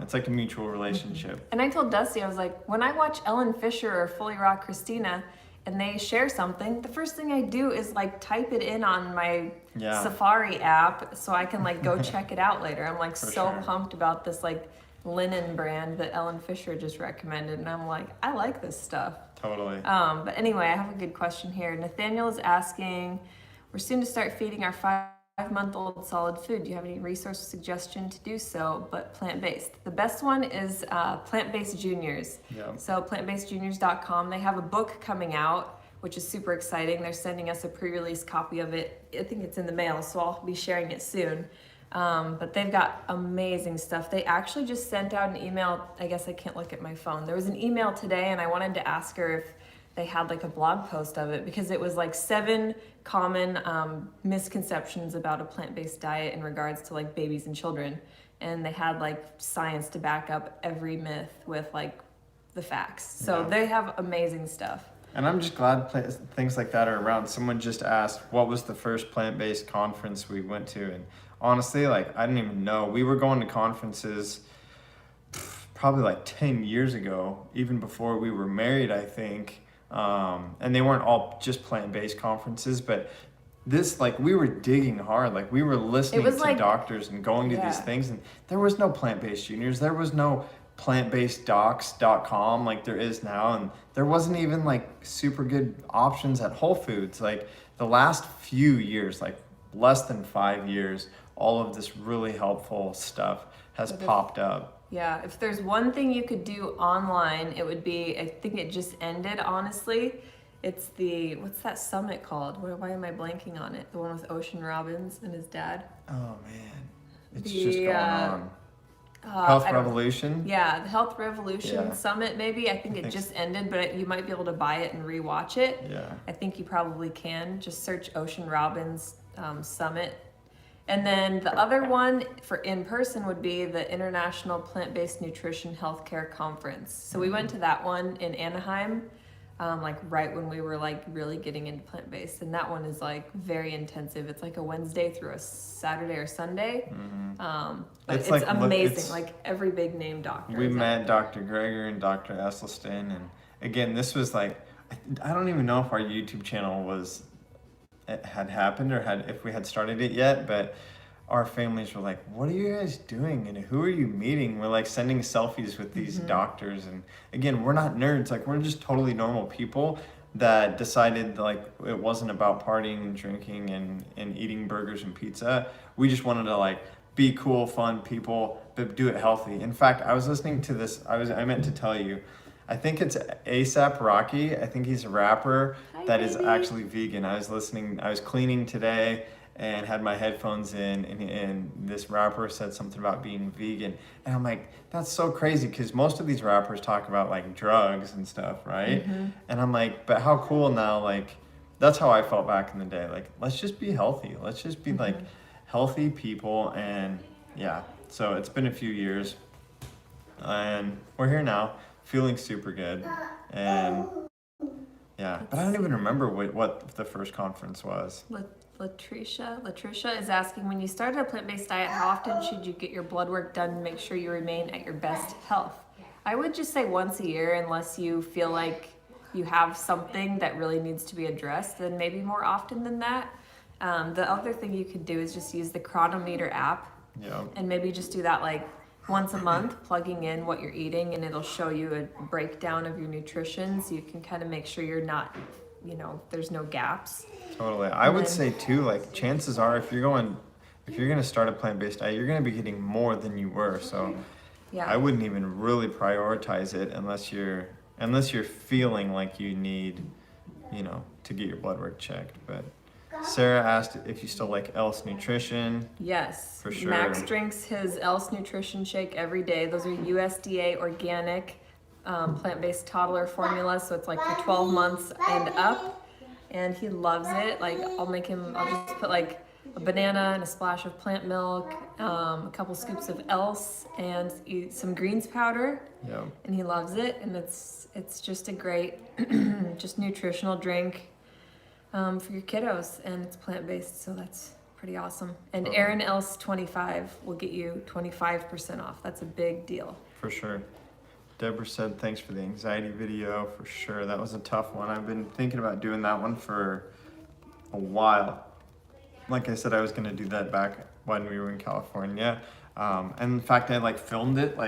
it's like a mutual relationship. And I told Dusty, I was like, when I watch Ellen Fisher or Fully Raw Christina and they share something, the first thing I do is like type it in on my Safari app so I can like go check it out later. I'm like pumped about this like linen brand that Ellen Fisher just recommended, and I'm like, I like this stuff. Totally. But anyway, I have a good question here. Nathaniel is asking, we're soon to start feeding our 5-month-old solid food. Do you have any resource suggestion to do so, but plant-based? The best one is PlantBased Juniors. Yeah. So plantbasedjuniors.com. They have a book coming out, which is super exciting. They're sending us a pre-release copy of it. I think it's in the mail, so I'll be sharing it soon. But they've got amazing stuff. They actually just sent out an email. I guess I can't look at my phone. There was an email today, and I wanted to ask her if they had like a blog post of it, because it was like 7 common misconceptions about a plant-based diet in regards to like babies and children. And they had like science to back up every myth with like the facts. So they have amazing stuff. And I'm just glad things like that are around. Someone just asked, what was the first plant-based conference we went to? And honestly, like, I didn't even know. We were going to conferences probably like 10 years ago, even before we were married, I think. And they weren't all just plant-based conferences, but this, like, we were digging hard. Like, we were listening to like, doctors and going to these things, and there was no plant-based juniors. There was no plantbaseddocs.com like there is now, and there wasn't even like super good options at Whole Foods. Like, the last few years, like less than 5 years, all of this really helpful stuff has popped up. Yeah, if there's one thing you could do online, it would be, I think it just ended, honestly. It's what's that summit called? Why am I blanking on it? The one with Ocean Robbins and his dad? Oh man, it's just going on. Health Revolution? Yeah, the Health Revolution Summit, maybe. I think it just ended, but you might be able to buy it and rewatch it. Yeah. I think you probably can. Just search Ocean Robbins Summit. And then the other one for in-person would be the International Plant-Based Nutrition Healthcare Conference. So we went to that one in Anaheim, like right when we were like really getting into plant-based. And that one is like very intensive. It's like a Wednesday through a Saturday or Sunday. But it's like, amazing. Like every big name doctor. We met Dr. Greger and Dr. Esselstyn. And again, this was like, I don't even know if our YouTube channel had happened or if we had started it yet, but our families were like, what are you guys doing and who are you meeting? We're like sending selfies with these doctors, and again, we're not nerds. Like, we're just totally normal people that decided like it wasn't about partying and drinking and eating burgers and pizza. We just wanted to like be cool, fun people, but do it healthy. In fact, I was listening to this, I meant to tell you, I think it's ASAP Rocky. I think he's a rapper that is baby. actually vegan. I was cleaning today and had my headphones in, and this rapper said something about being vegan. And I'm like, that's so crazy, because most of these rappers talk about like drugs and stuff, right? Mm-hmm. And I'm like, but how cool now, like, that's how I felt back in the day. Like, let's just be healthy. Let's just be like healthy people. And yeah, so it's been a few years and we're here now, feeling super good. And yeah, but I don't even remember what the first conference was. Latricia is asking, when you started a plant-based diet, how often should you get your blood work done to make sure you remain at your best health? I would just say once a year, unless you feel like you have something that really needs to be addressed, then maybe more often than that. The other thing you could do is just use the Chronometer app. Yeah. And maybe just do that like once a month, plugging in what you're eating, and it'll show you a breakdown of your nutrition, so you can kind of make sure you're not, there's no gaps. Totally. I would say too, like, chances are if you're going to start a plant-based diet, you're going to be getting more than you were. So Yeah. I wouldn't even really prioritize it unless you're feeling like you need, to get your blood work checked. But Sarah asked if you still like Else Nutrition. Yes. For sure. Max drinks his Else Nutrition Shake every day. Those are USDA organic, plant-based toddler formulas. So it's like for 12 months and up. And he loves it. Like, I'll just put like a banana and a splash of plant milk, a couple scoops of Else, and some greens powder. Yeah. And he loves it. And it's just a great, just nutritional drink for your kiddos. And it's plant-based, so that's pretty awesome. And Erin Else 25 will get you 25% off. That's a big deal. For sure. Deborah said, thanks for the anxiety video. For sure. That was a tough one. I've been thinking about doing that one for a while. Like I said, I was going to do that back when we were in California. And in fact, I filmed it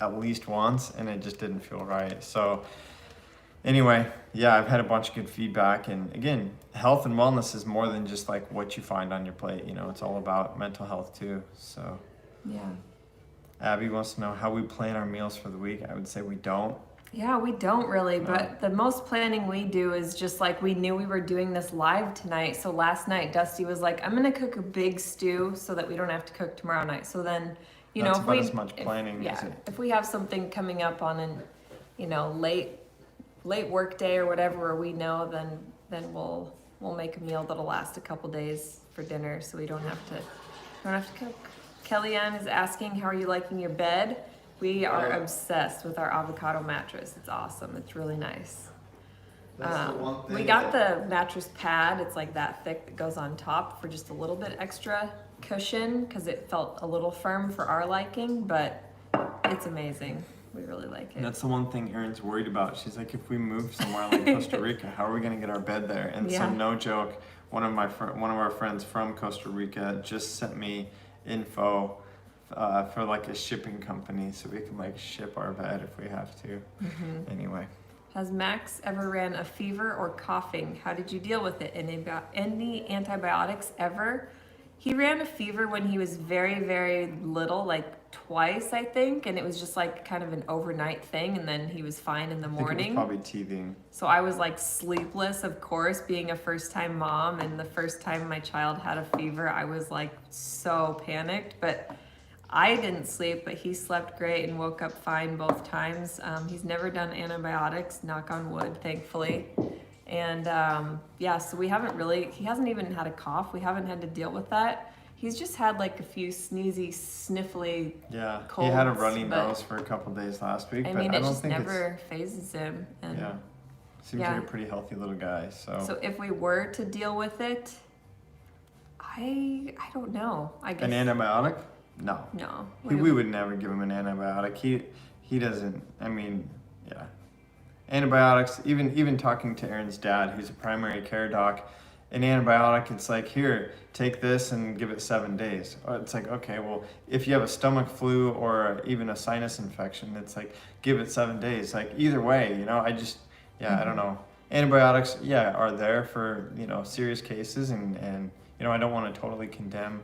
at least once, and it just didn't feel right. So anyway, yeah, I've had a bunch of good feedback. And again, health and wellness is more than just what you find on your plate. It's all about mental health too. So yeah. Abby wants to know how we plan our meals for the week. I would say we don't. Yeah, we don't really, but the most planning we do is just we knew we were doing this live tonight. So last night, Dusty was like, I'm going to cook a big stew so that we don't have to cook tomorrow night. So then, That's about as much planning as it. If we have something coming up on an, late work day or whatever, where we know, then we'll make a meal that'll last a couple days for dinner, so we don't have to cook. Kellyanne is asking, how are you liking your bed? We are obsessed with our Avocado Mattress. It's awesome. It's really nice. That's the one thing We got the mattress pad. It's that thick that goes on top for just a little bit extra cushion, because it felt a little firm for our liking, but it's amazing. We really like it. That's the one thing Erin's worried about. She's like, if we move somewhere like Costa Rica, how are we going to get our bed there? And so, no joke, one of our friends from Costa Rica just sent me info for a shipping company, so we can ship our bed if we have to. Anyway. Has Max ever ran a fever or coughing? How did you deal with it? Any antibiotics ever? He ran a fever when he was very, very little, twice, I think, and it was just kind of an overnight thing, and then he was fine in the morning. I think it was probably teething. So I was sleepless, of course, being a first-time mom, and the first time my child had a fever, I was so panicked, but I didn't sleep, but he slept great and woke up fine both times. He's never done antibiotics, knock on wood, thankfully. And so he hasn't even had a cough. We haven't had to deal with that. He's just had a few sneezy, sniffly colds. He had a runny nose for a couple days last week, but I don't just think never phases him. And seems like a pretty healthy little guy. So if we were to deal with it, I don't know. I guess an antibiotic? No. No. We would never give him an antibiotic. He doesn't. I mean, yeah. Antibiotics. Even talking to Erin's dad, who's a primary care doc, an antibiotic, it's here, take this and give it 7 days. It's okay, well, if you have a stomach flu or even a sinus infection, it's give it 7 days. Either way, I just, I don't know. Antibiotics, are there for, serious cases, and I don't want to totally condemn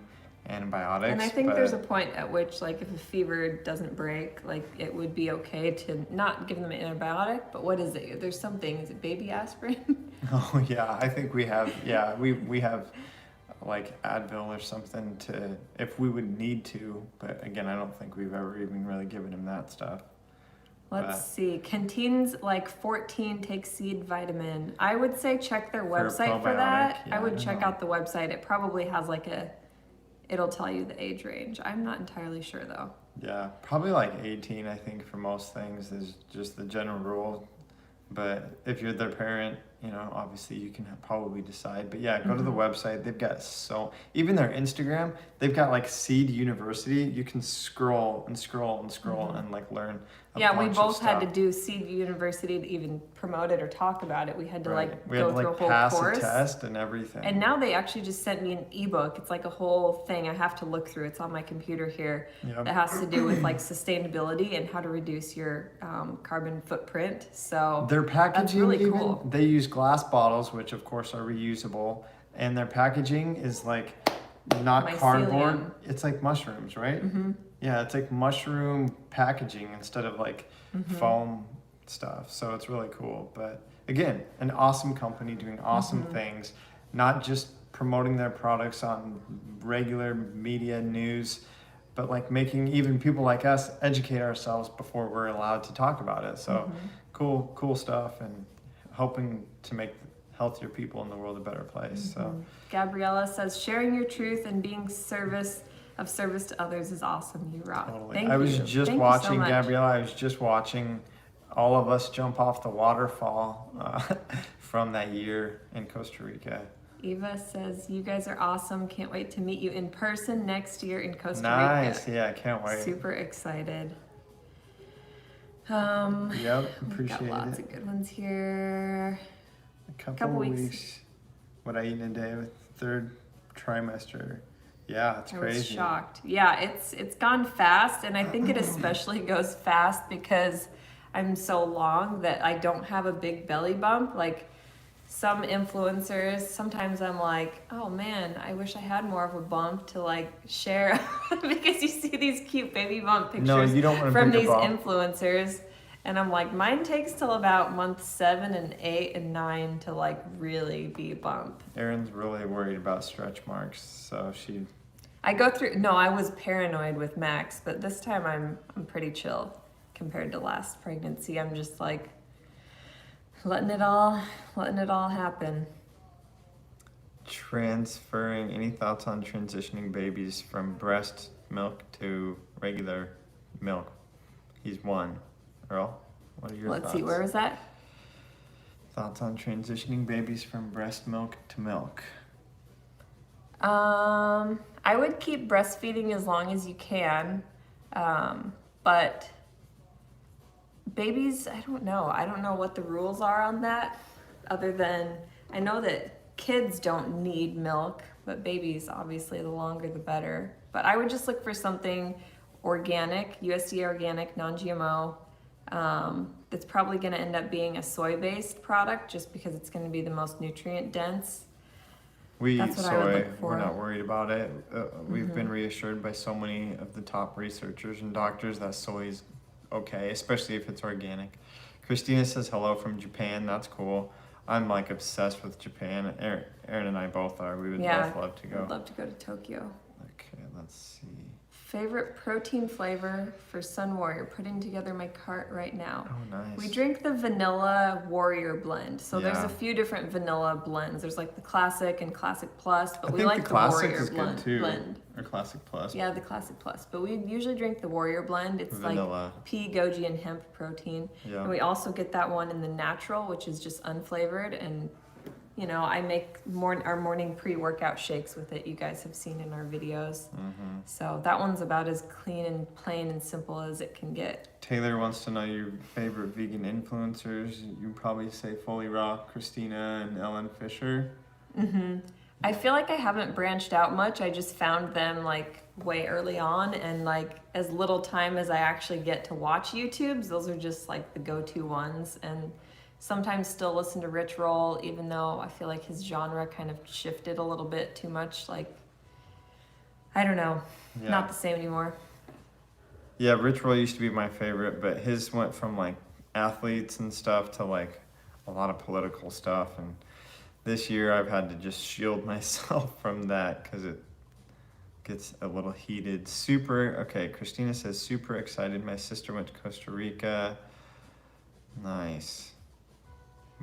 antibiotics. And I think there's a point at which, like, if a fever doesn't break, like, it would be okay to not give them an antibiotic. But what is it? There's something. Is it baby aspirin? Oh yeah, I think we have. Yeah, we have like Advil or something to if we would need to. But again, I don't think we've ever even really given him that stuff. Let's see. Contains like 14 take seed vitamin. I would say check their website for that. Yeah, I would check out the website. It probably has like it'll tell you the age range. I'm not entirely sure though. Yeah, probably like 18, I think, for most things is just the general rule. But if you're their parent, you know, obviously you can probably decide. But yeah, go to the website. They've got even their Instagram, they've got like Seed University. You can scroll and scroll and scroll and like learn a Yeah, we bunch of both had to stuff. do Seed University to even promote it or talk about it. We had to like We had go to through like a whole pass course. a test and everything. And now they actually just sent me an ebook. It's like a whole thing I have to look through. It's on my computer here. Yep. That has to do with like sustainability and how to reduce your carbon footprint. So Their packaging, that's really even, cool. they use glass bottles, which of course are reusable, and their packaging is like not Mycelium. cardboard. It's like mushrooms, right? Yeah, it's like mushroom packaging instead of like foam stuff. So it's really cool. But again, an awesome company doing awesome things, not just promoting their products on regular media news, but like making even people like us educate ourselves before we're allowed to talk about it. So cool stuff, and hoping to make healthier people in the world a better place. So Gabriella says, sharing your truth and being service to others is awesome. You rock. totally. Thank I was you. just Thank you watching, so much. Gabriella, I was just watching all of us jump off the waterfall from that year in Costa Rica. Eva says, you guys are awesome. Can't wait to meet you in person next year in Costa Nice. Rica. Yeah, I can't wait. Super excited. Yep, We've appreciate got lots it. of good ones here. A couple couple of weeks. weeks. What I eat in a day with third trimester. Yeah, it's I crazy. was shocked. Yeah, it's gone fast, and I think it especially goes fast because I'm so long that I don't have a big belly bump. Like some influencers, sometimes I'm like, oh man, I wish I had more of a bump to like share because you see these cute baby bump pictures No, you don't want a from bigger these bump. influencers. And I'm like, mine takes till about month 7 and 8 and 9 to like really be a bump. Erin's really worried about stretch marks, so I was paranoid with Max, but this time I'm pretty chill compared to last pregnancy. I'm just like letting it all happen. transferring. Any thoughts on transitioning babies from breast milk to regular milk? He's 1. Earl, what are your thoughts? Let's see, where was that? Thoughts on transitioning babies from breast milk to milk? I would keep breastfeeding as long as you can, but babies, I don't know. I don't know what the rules are on that, other than I know that kids don't need milk, but babies, obviously, the longer the better. But I would just look for something organic, USDA organic, non-GMO. That's probably going to end up being a soy-based product just because it's going to be the most nutrient dense. We eat That's what I would soy. look for. We're not worried about it. We've been reassured by so many of the top researchers and doctors that soy is okay, especially if it's organic. Christina says hello from Japan. That's cool. I'm like obsessed with Japan. Erin and I both are. We would both love to go. I'd love to go to Tokyo. Okay, let's see. Favorite protein flavor for Sun Warrior. Putting together my cart right now. Oh, nice. We drink the vanilla Warrior blend. So there's Yeah. a few different vanilla blends. There's like the classic and classic plus, but I we think like the classic Warrior is good too. blend. Or classic plus. Yeah, the classic plus. But we usually drink the Warrior blend. It's Vanilla. like pea, goji, and hemp protein. Yeah. And we also get that one in the natural, which is just unflavored. And you know, I make our morning pre-workout shakes with it. You guys have seen in our videos. So that one's about as clean and plain and simple as it can get. Taylor wants to know your favorite vegan influencers. You probably say Fully Raw, Christina, and Ellen Fisher. I feel like I haven't branched out much. I just found them like way early on, and like as little time as I actually get to watch YouTubes, those are just like the go-to ones. And sometimes still listen to Rich Roll, even though I feel like his genre kind of shifted a little bit too much. Like, I don't know. Yeah. Not the same anymore. Yeah, Rich Roll used to be my favorite, but his went from like athletes and stuff to like a lot of political stuff. And this year I've had to just shield myself from that because it gets a little heated. Okay, Christina says super excited. My sister went to Costa Rica. Nice.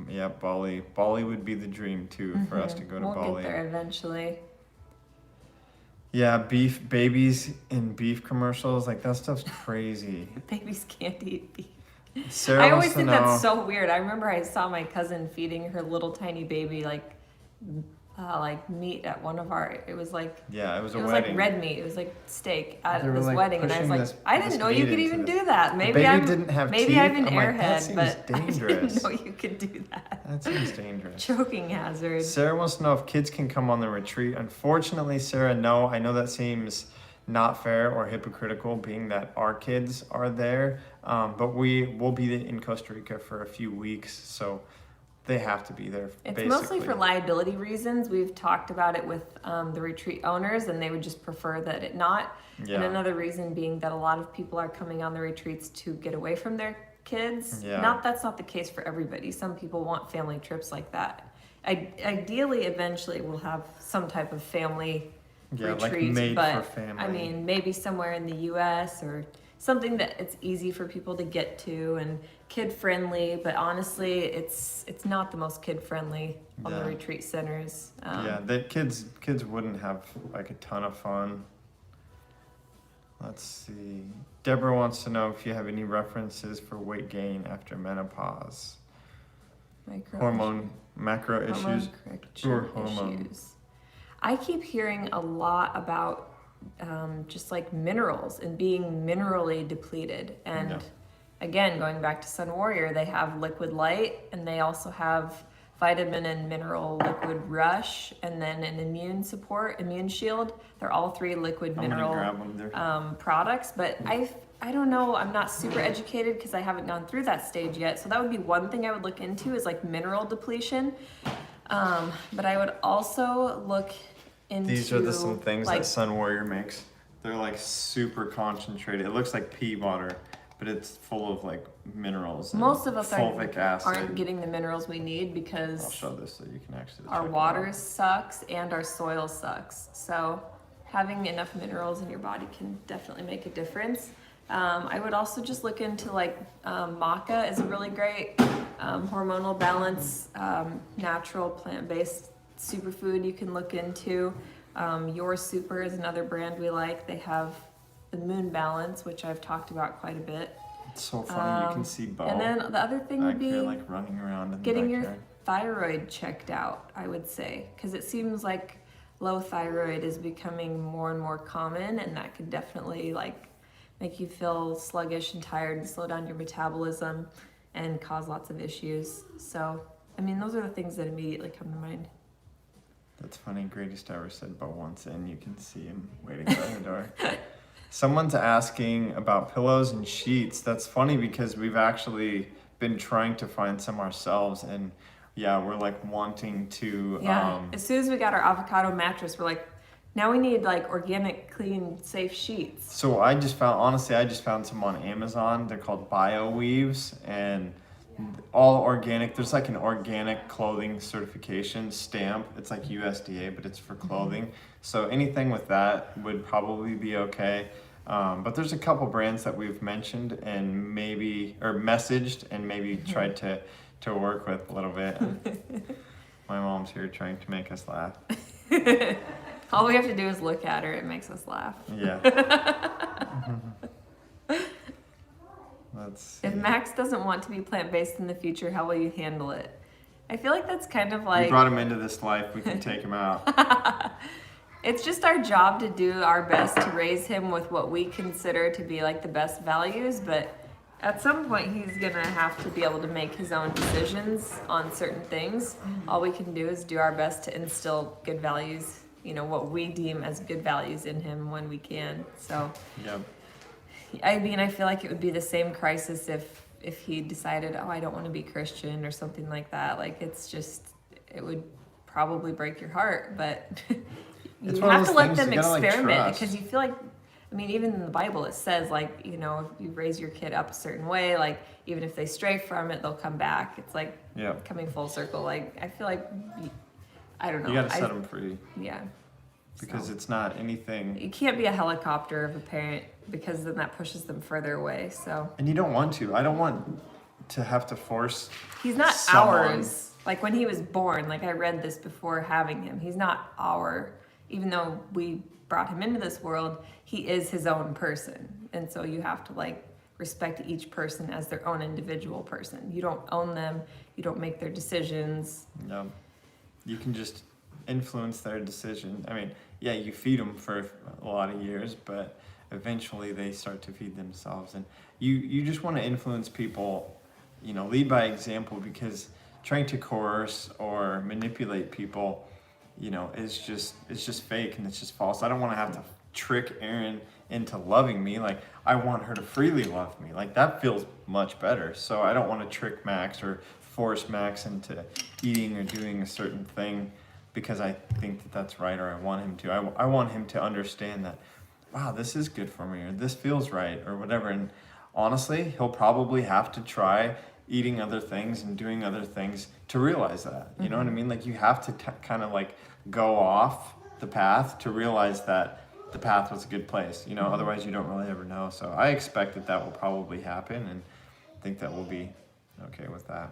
Yeah, Bali. Bali would be the dream too for us to go to Bali. We'll get there eventually. Yeah, beef babies in beef commercials, like that stuff's crazy. Babies can't eat beef. Sarah I always wants to think know. that's so weird. I remember I saw my cousin feeding her little tiny baby like meat at one of our. It was like Yeah, it was a it was wedding. like red meat. It was like steak at They were, this like, wedding, and I was pushing like, this- I didn't this know you meat could into even this. do that. The Maybe baby I'm didn't have maybe teeth. I'm an I'm like, that airhead, seems but dangerous. I didn't know you could do that. That seems dangerous. Choking hazard. Sarah wants to know if kids can come on the retreat. Unfortunately, Sarah, no. I know that seems not fair or hypocritical, being that our kids are there. But we will be in Costa Rica for a few weeks, so they have to be there. It's basically. mostly for liability reasons. We've talked about it with the retreat owners, and they would just prefer that it not. Yeah. And another reason being that a lot of people are coming on the retreats to get away from their kids. Yeah. That's not the case for everybody. Some people want family trips like that. Ideally, eventually, we'll have some type of family like retreat, made but for family. I mean, maybe somewhere in the U.S. or something that it's easy for people to get to and kid friendly. But honestly, it's not the most kid friendly on the Yeah. retreat centers. Yeah, that kids wouldn't have like a ton of fun. Let's see. Deborah wants to know if you have any references for weight gain after menopause. Macro issues. correction or hormone. issues. I keep hearing a lot about just like minerals and being minerally depleted. And Yeah. again, going back to Sun Warrior, they have Liquid Light, and they also have vitamin and mineral Liquid Rush, and then an immune shield. They're all three liquid I'm gonna mineral grab them there. products, but I don't know, I'm not super educated because I haven't gone through that stage yet. So that would be one thing I would look into, is like mineral depletion. But I would also look into These are some things like, that Sun Warrior makes. They're like super concentrated. It looks like pea water, but it's full of like minerals. And most of us fulvic acid. aren't getting the minerals we need I'll because show this so you can actually. our check it water out. sucks and our soil sucks. So having enough minerals in your body can definitely make a difference. I would also just look into like maca is a really great hormonal balance, natural plant-based superfood you can look into. Your Super is another brand we like. They have the Moon Balance, which I've talked about quite a bit. It's so funny. You can see Bo And then the other thing back would be here, like running around in getting the your backyard. thyroid checked out, I would say, because it seems like low thyroid is becoming more and more common, and that could definitely like make you feel sluggish and tired and slow down your metabolism and cause lots of issues. So, I mean, those are the things that immediately come to mind. That's funny. Greatest ever said Bo wants in. You can see him waiting by the door. Someone's asking about pillows and sheets. That's funny because we've actually been trying to find some ourselves, and yeah, we're like wanting to. Yeah, as soon as we got our avocado mattress, we're like, now we need like organic, clean, safe sheets. So I just found some on Amazon. They're called Bio Weaves, and all organic. There's like an organic clothing certification stamp. It's like USDA, but it's for clothing. So anything with that would probably be okay. But there's a couple brands that we've mentioned and messaged and maybe tried to work with a little bit. My mom's here trying to make us laugh. All we have to do is look at her. It makes us laugh. Yeah. Let's see. If Max doesn't want to be plant-based in the future, how will you handle it? I feel like that's kind of like... We brought him into this life. We can take him out. It's just our job to do our best to raise him with what we consider to be like the best values, but at some point he's gonna have to be able to make his own decisions on certain things. All we can do is do our best to instill good values, you know, what we deem as good values in him when we can. So, Yep. I mean, I feel like it would be the same crisis if he decided, oh, I don't want to be Christian or something like that. Like, it's just, it would probably break your heart, but It's you one of have to those let things them you gotta, like, experiment trust. because you feel like, I mean, even in the Bible it says like, you know, if you raise your kid up a certain way, like even if they stray from it, they'll come back. It's like coming full circle. Like I feel like, I don't know. You gotta set them free. Yeah. Because So. it's not anything. You can't be a helicopter of a parent because then that pushes them further away. So. And you don't want to. I don't want to have to force. He's not someone. ours. Like when he was born, like I read this before having him. He's not our, even though we brought him into this world, he is his own person. And so you have to like respect each person as their own individual person. You don't own them. You don't make their decisions. No. You can just influence their decision. I mean, yeah, you feed them for a lot of years, but eventually they start to feed themselves. And you just want to influence people, you know, lead by example, because trying to coerce or manipulate people, you know, it's just fake and it's just false. I don't want to have to trick Erin into loving me. Like I want her to freely love me. Like that feels much better. So I don't want to trick Max or force Max into eating or doing a certain thing because I think that that's right or I want him to. I want him to understand that, wow, this is good for me or this feels right or whatever. And honestly, he'll probably have to try eating other things and doing other things to realize that. You know what I mean? Like you have to kind of like go off the path to realize that the path was a good place. You know, otherwise you don't really ever know. So I expect that that will probably happen and I think that we'll be okay with that.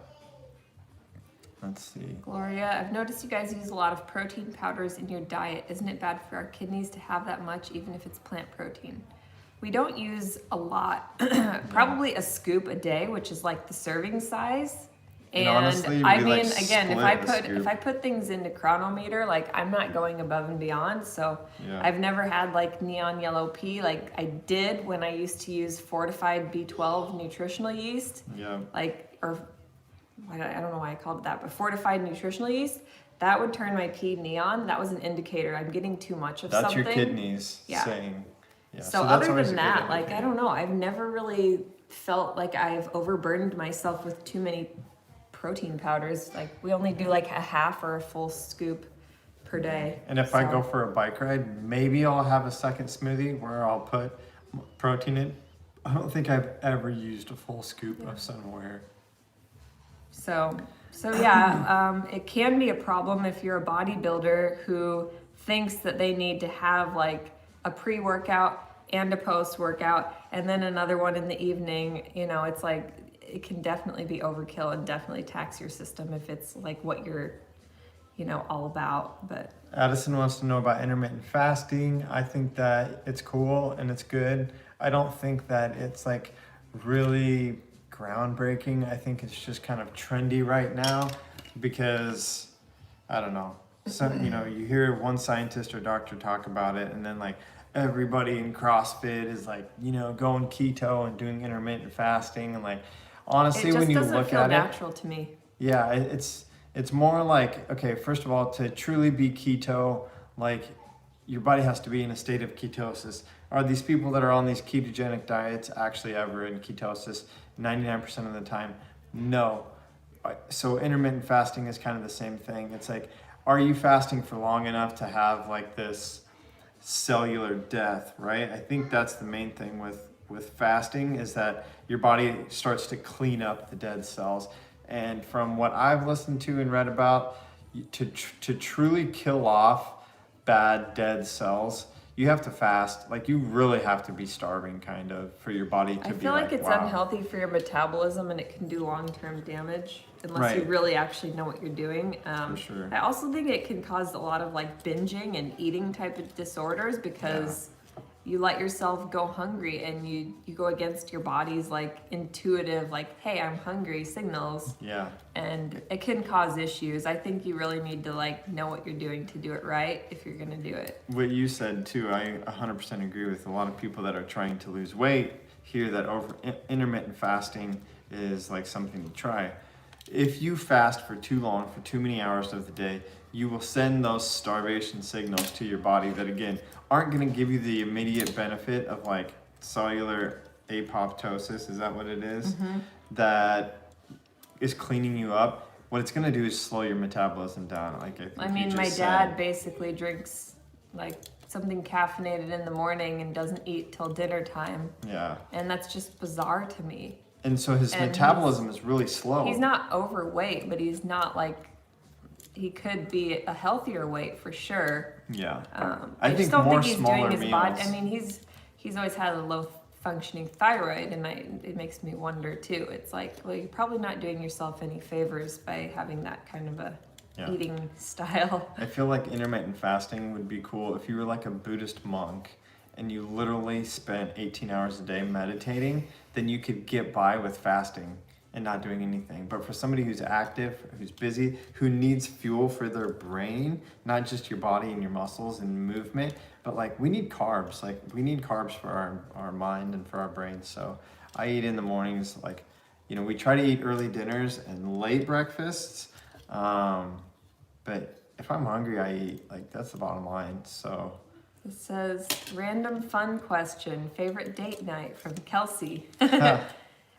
Let's see. Gloria, I've noticed you guys use a lot of protein powders in your diet. Isn't it bad for our kidneys to have that much, even if it's plant protein? We don't use a lot, probably a scoop a day, which is like the serving size. And honestly, I we, mean, like, again, split if I put things into Chronometer, like I'm not going above and beyond. So Yeah. I've never had like neon yellow pea. Like I did when I used to use fortified B12 nutritional yeast. Yeah. Like, or I don't know why I called it that, but fortified nutritional yeast. That would turn my pea neon. That was an indicator I'm getting too much of That's something. your kidneys saying. Yeah. So that's other always than a good that, like, I indicator. don't know. I've never really felt like I've overburdened myself with too many protein powders. Like we only do like a half or a full scoop per day. And if I go for a bike ride, maybe I'll have a second smoothie where I'll put protein in. I don't think I've ever used a full scoop of somewhere. So yeah, it can be a problem if you're a bodybuilder who thinks that they need to have like a pre-workout and a post-workout and then another one in the evening. You know, it's like it can definitely be overkill and definitely tax your system if it's like what you're, you know, all about. But Addison wants to know about intermittent fasting. I think that it's cool and it's good. I don't think that it's like really groundbreaking. I think it's just kind of trendy right now because I don't know. So, you know, you hear one scientist or doctor talk about it and then like everybody in CrossFit is like, you know, going keto and doing intermittent fasting and like honestly when you look at it, it just doesn't feel natural to me. Yeah, it's more like, okay, first of all, to truly be keto, like your body has to be in a state of ketosis. Are these people that are on these ketogenic diets actually ever in ketosis 99% of the time? No. So intermittent fasting is kind of the same thing. It's like, are you fasting for long enough to have like this cellular death, right? I think that's the main thing with fasting is that your body starts to clean up the dead cells. And from what I've listened to and read about, to truly kill off bad dead cells, you have to fast. Like you really have to be starving kind of for your body to be like, I feel like it's wow. unhealthy for your metabolism and it can do long-term damage unless you really actually know what you're doing. For sure. I also think it can cause a lot of like binging and eating type of disorders because you let yourself go hungry and you go against your body's like intuitive, like, hey, I'm hungry signals. Yeah. And it can cause issues. I think you really need to like know what you're doing to do it right if you're gonna do it. What you said too, I 100% agree with. A lot of people that are trying to lose weight hear that intermittent fasting is like something to try. If you fast for too long, for too many hours of the day, you will send those starvation signals to your body that again aren't going to give you the immediate benefit of like cellular apoptosis. Is that what it is? Mm-hmm. That is cleaning you up. What it's going to do is slow your metabolism down. Like I mean, my dad basically drinks like something caffeinated in the morning and doesn't eat till dinner time. Yeah. And that's just bizarre to me. And so his And metabolism is really slow. He's not overweight, but he's not like, he could be a healthier weight for sure. Yeah. I think just don't more think he's smaller doing his body. meals. I mean, he's always had a low functioning thyroid, and it makes me wonder too. It's like, well, you're probably not doing yourself any favors by having that kind of a eating style. I feel like intermittent fasting would be cool if you were like a Buddhist monk and you literally spent 18 hours a day meditating, then you could get by with fasting and not doing anything. But for somebody who's active, who's busy, who needs fuel for their brain, not just your body and your muscles and movement, but like we need carbs. Like we need carbs for our mind and for our brains. So I eat in the mornings, like, you know, we try to eat early dinners and late breakfasts. But if I'm hungry, I eat. Like that's the bottom line. So It says, random fun question, favorite date night from Kelsey.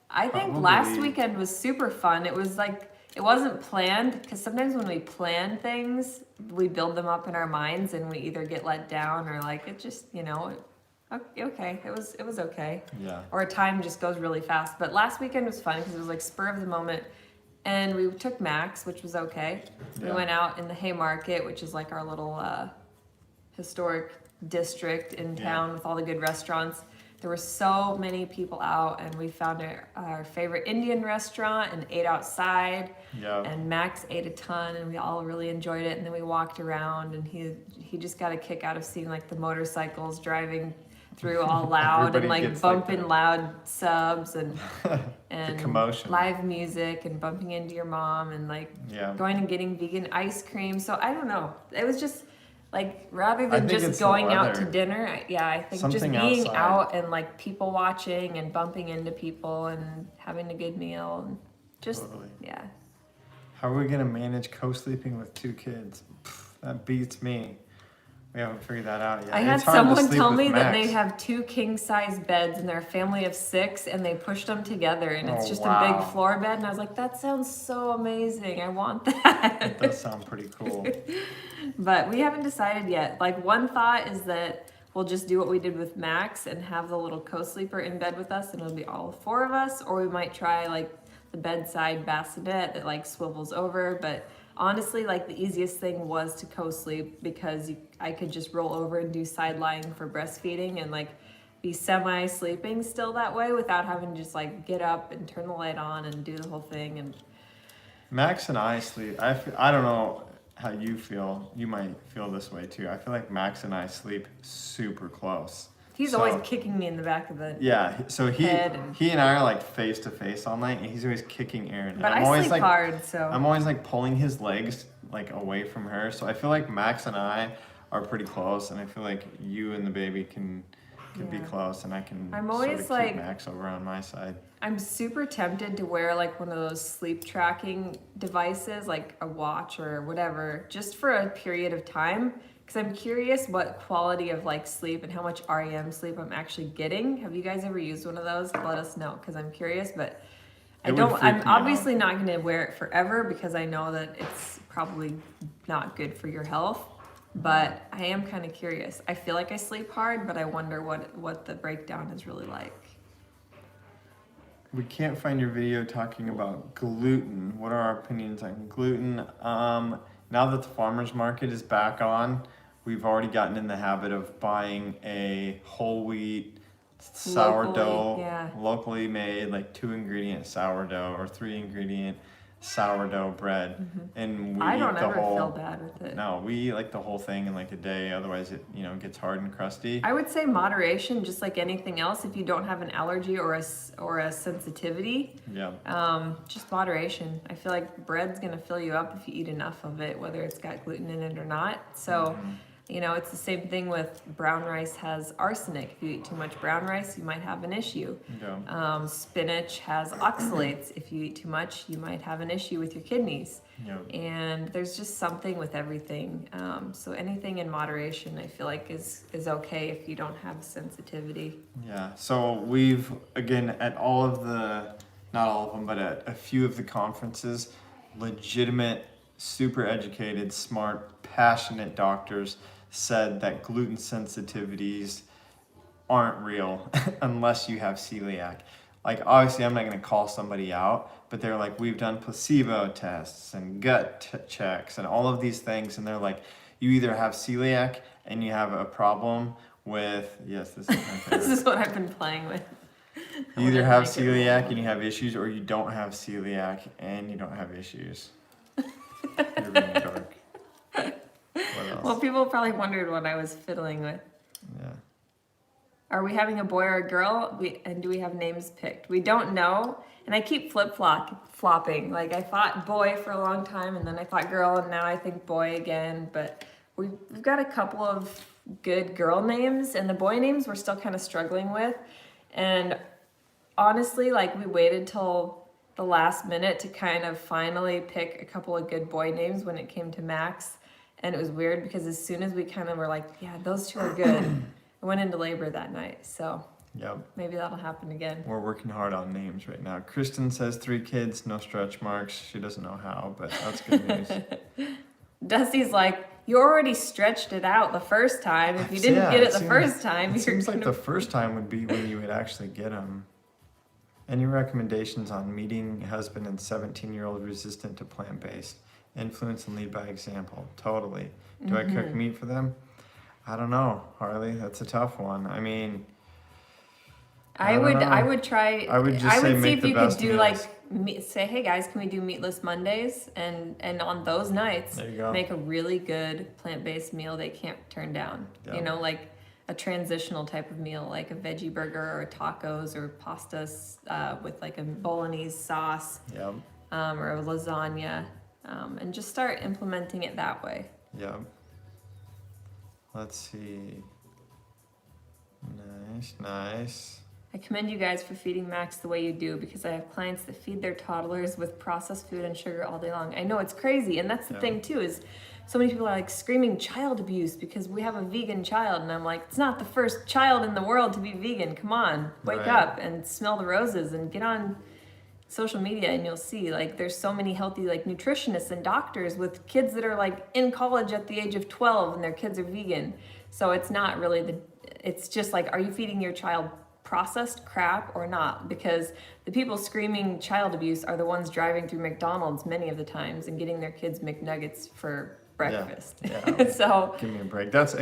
I think Probably. last weekend was super fun. It was like, it wasn't planned, because sometimes when we plan things, we build them up in our minds and we either get let down or like, it just, you know, okay, it was okay. Yeah. Or time just goes really fast. But last weekend was fun because it was like spur of the moment. And we took Max, which was okay. We Yeah. went out in the Haymarket, which is like our little historic district in town with all the good restaurants. There were so many people out, and we found our favorite Indian restaurant and ate outside. Yeah. And Max ate a ton, and we all really enjoyed it. And then we walked around, and he just got a kick out of seeing like the motorcycles driving through all loud and Everybody like gets, bumping like, loud subs and commotion. live music and bumping into your mom and like going and getting vegan ice cream. So I don't know. It was just like, rather than just going out to dinner, I think Something just being outside. out and like people watching and bumping into people and having a good meal and just How are we gonna manage co-sleeping with 2 kids? That beats me. We haven't figured that out yet. I had It's hard to someone sleep tell with me that Max. they have 2 king-size beds and they're a family of 6 and they pushed them together and it's Oh, just wow. a big floor bed, and I was like, that sounds so amazing. I want that. That does sound pretty cool. But we haven't decided yet. Like, one thought is that we'll just do what we did with Max and have the little co-sleeper in bed with us and it'll be all 4 of us, or we might try like the bedside bassinet that like swivels over. But honestly, like the easiest thing was to co-sleep because I could just roll over and do side lying for breastfeeding and like be semi-sleeping still that way without having to just like get up and turn the light on and do the whole thing. And Max and I sleep. I don't know how you feel. You might feel this way too. I feel like Max and I sleep super close. he's So- always kicking me in the back of the So he head and- he and I are like face to face all night, and he's always kicking Erin. And But I'm I always sleep like, hard, so I'm always like pulling his legs like away from her. So I feel like Max and I are pretty close, and I feel like you and the baby can be close, and I can I'm sort always of like- keep Max over on my side. I'm super tempted to wear like one of those sleep tracking devices, like a watch or whatever, just for a period of time. Because I'm curious what quality of like sleep and how much REM sleep I'm actually getting. Have you guys ever used one of those? Let us know, because I'm curious. But It would freak I'm me obviously out. not going to wear it forever because I know that it's probably not good for your health. But I am kind of curious. I feel like I sleep hard, but I wonder what the breakdown is really like. We can't find your video talking about gluten. What are our opinions on gluten? Now that the farmer's market is back on, we've already gotten in the habit of buying a whole wheat sourdough, locally made, like 2-ingredient sourdough or 3-ingredient sourdough bread. And we I don't eat the ever whole, feel bad with it. No, we eat like the whole thing in like a day. Otherwise it, gets hard and crusty. I would say moderation, just like anything else. If you don't have an allergy or a sensitivity, just moderation. I feel like bread's gonna fill you up if you eat enough of it, whether it's got gluten in it or not. So, it's the same thing with brown rice has arsenic. If you eat too much brown rice, you might have an issue. Spinach has oxalates. If you eat too much, you might have an issue with your kidneys. And there's just something with everything. So anything in moderation, I feel like is okay if you don't have sensitivity. Yeah. So we've, again, at all of the, not all of them, but at a few of the conferences, legitimate, super educated, smart, passionate doctors said that gluten sensitivities aren't real unless you have celiac. Like, obviously, I'm not going to call somebody out, but they're like, we've done placebo tests and gut checks and all of these things. And they're like, you either have celiac and you have a problem with, yes, this is my favorite. This is what I've been playing with. You either have celiac and you have issues, or you don't have celiac and you don't have issues. You're being dark. What else? Well, people probably wondered what I was fiddling with. Yeah. Are we having a boy or a girl? And do we have names picked? We don't know. And I keep flopping. Like, I thought boy for a long time, and then I thought girl, and now I think boy again. But we've got a couple of good girl names, and the boy names we're still kind of struggling with. And honestly, like, we waited till the last minute to kind of finally pick a couple of good boy names when it came to Max. And it was weird because as soon as we kind of were like, yeah, those two are good, I went into labor that night. So Yep. maybe that'll happen again. We're working hard on names right now. Kristen says 3 kids, no stretch marks. She doesn't know how, but that's good news. Dusty's like, you already stretched it out the first time. If you didn't get it the first time, it seems like the first time would be when you would actually get them. Any recommendations on meeting husband and 17-year-old resistant to plant-based? Influence and lead by example. Totally. Do I cook meat for them? I don't know, Harley. That's a tough one. I mean, I would try. I would just I say would see make if the you could best do meals. like say, hey guys, can we do meatless Mondays? And on those nights, There you go. make a really good plant-based meal they can't turn down. Yeah. You know, like a transitional type of meal, like a veggie burger or tacos or pastas with like a bolognese sauce, Yep. or a lasagna, and just start implementing it that way. Yep. Let's see. Nice. I commend you guys for feeding Max the way you do, because I have clients that feed their toddlers with processed food and sugar all day long. I know, it's crazy. And that's the thing too, is so many people are like screaming child abuse because we have a vegan child. And I'm like, it's not the first child in the world to be vegan. Come on, wake Right. up and smell the roses and get on social media, and you'll see like there's so many healthy like nutritionists and doctors with kids that are like in college at the age of 12 and their kids are vegan. So it's not really it's just like, are you feeding your child processed crap or not? Because the people screaming child abuse are the ones driving through McDonald's many of the times and getting their kids McNuggets for breakfast. Yeah. So Give me a break. That's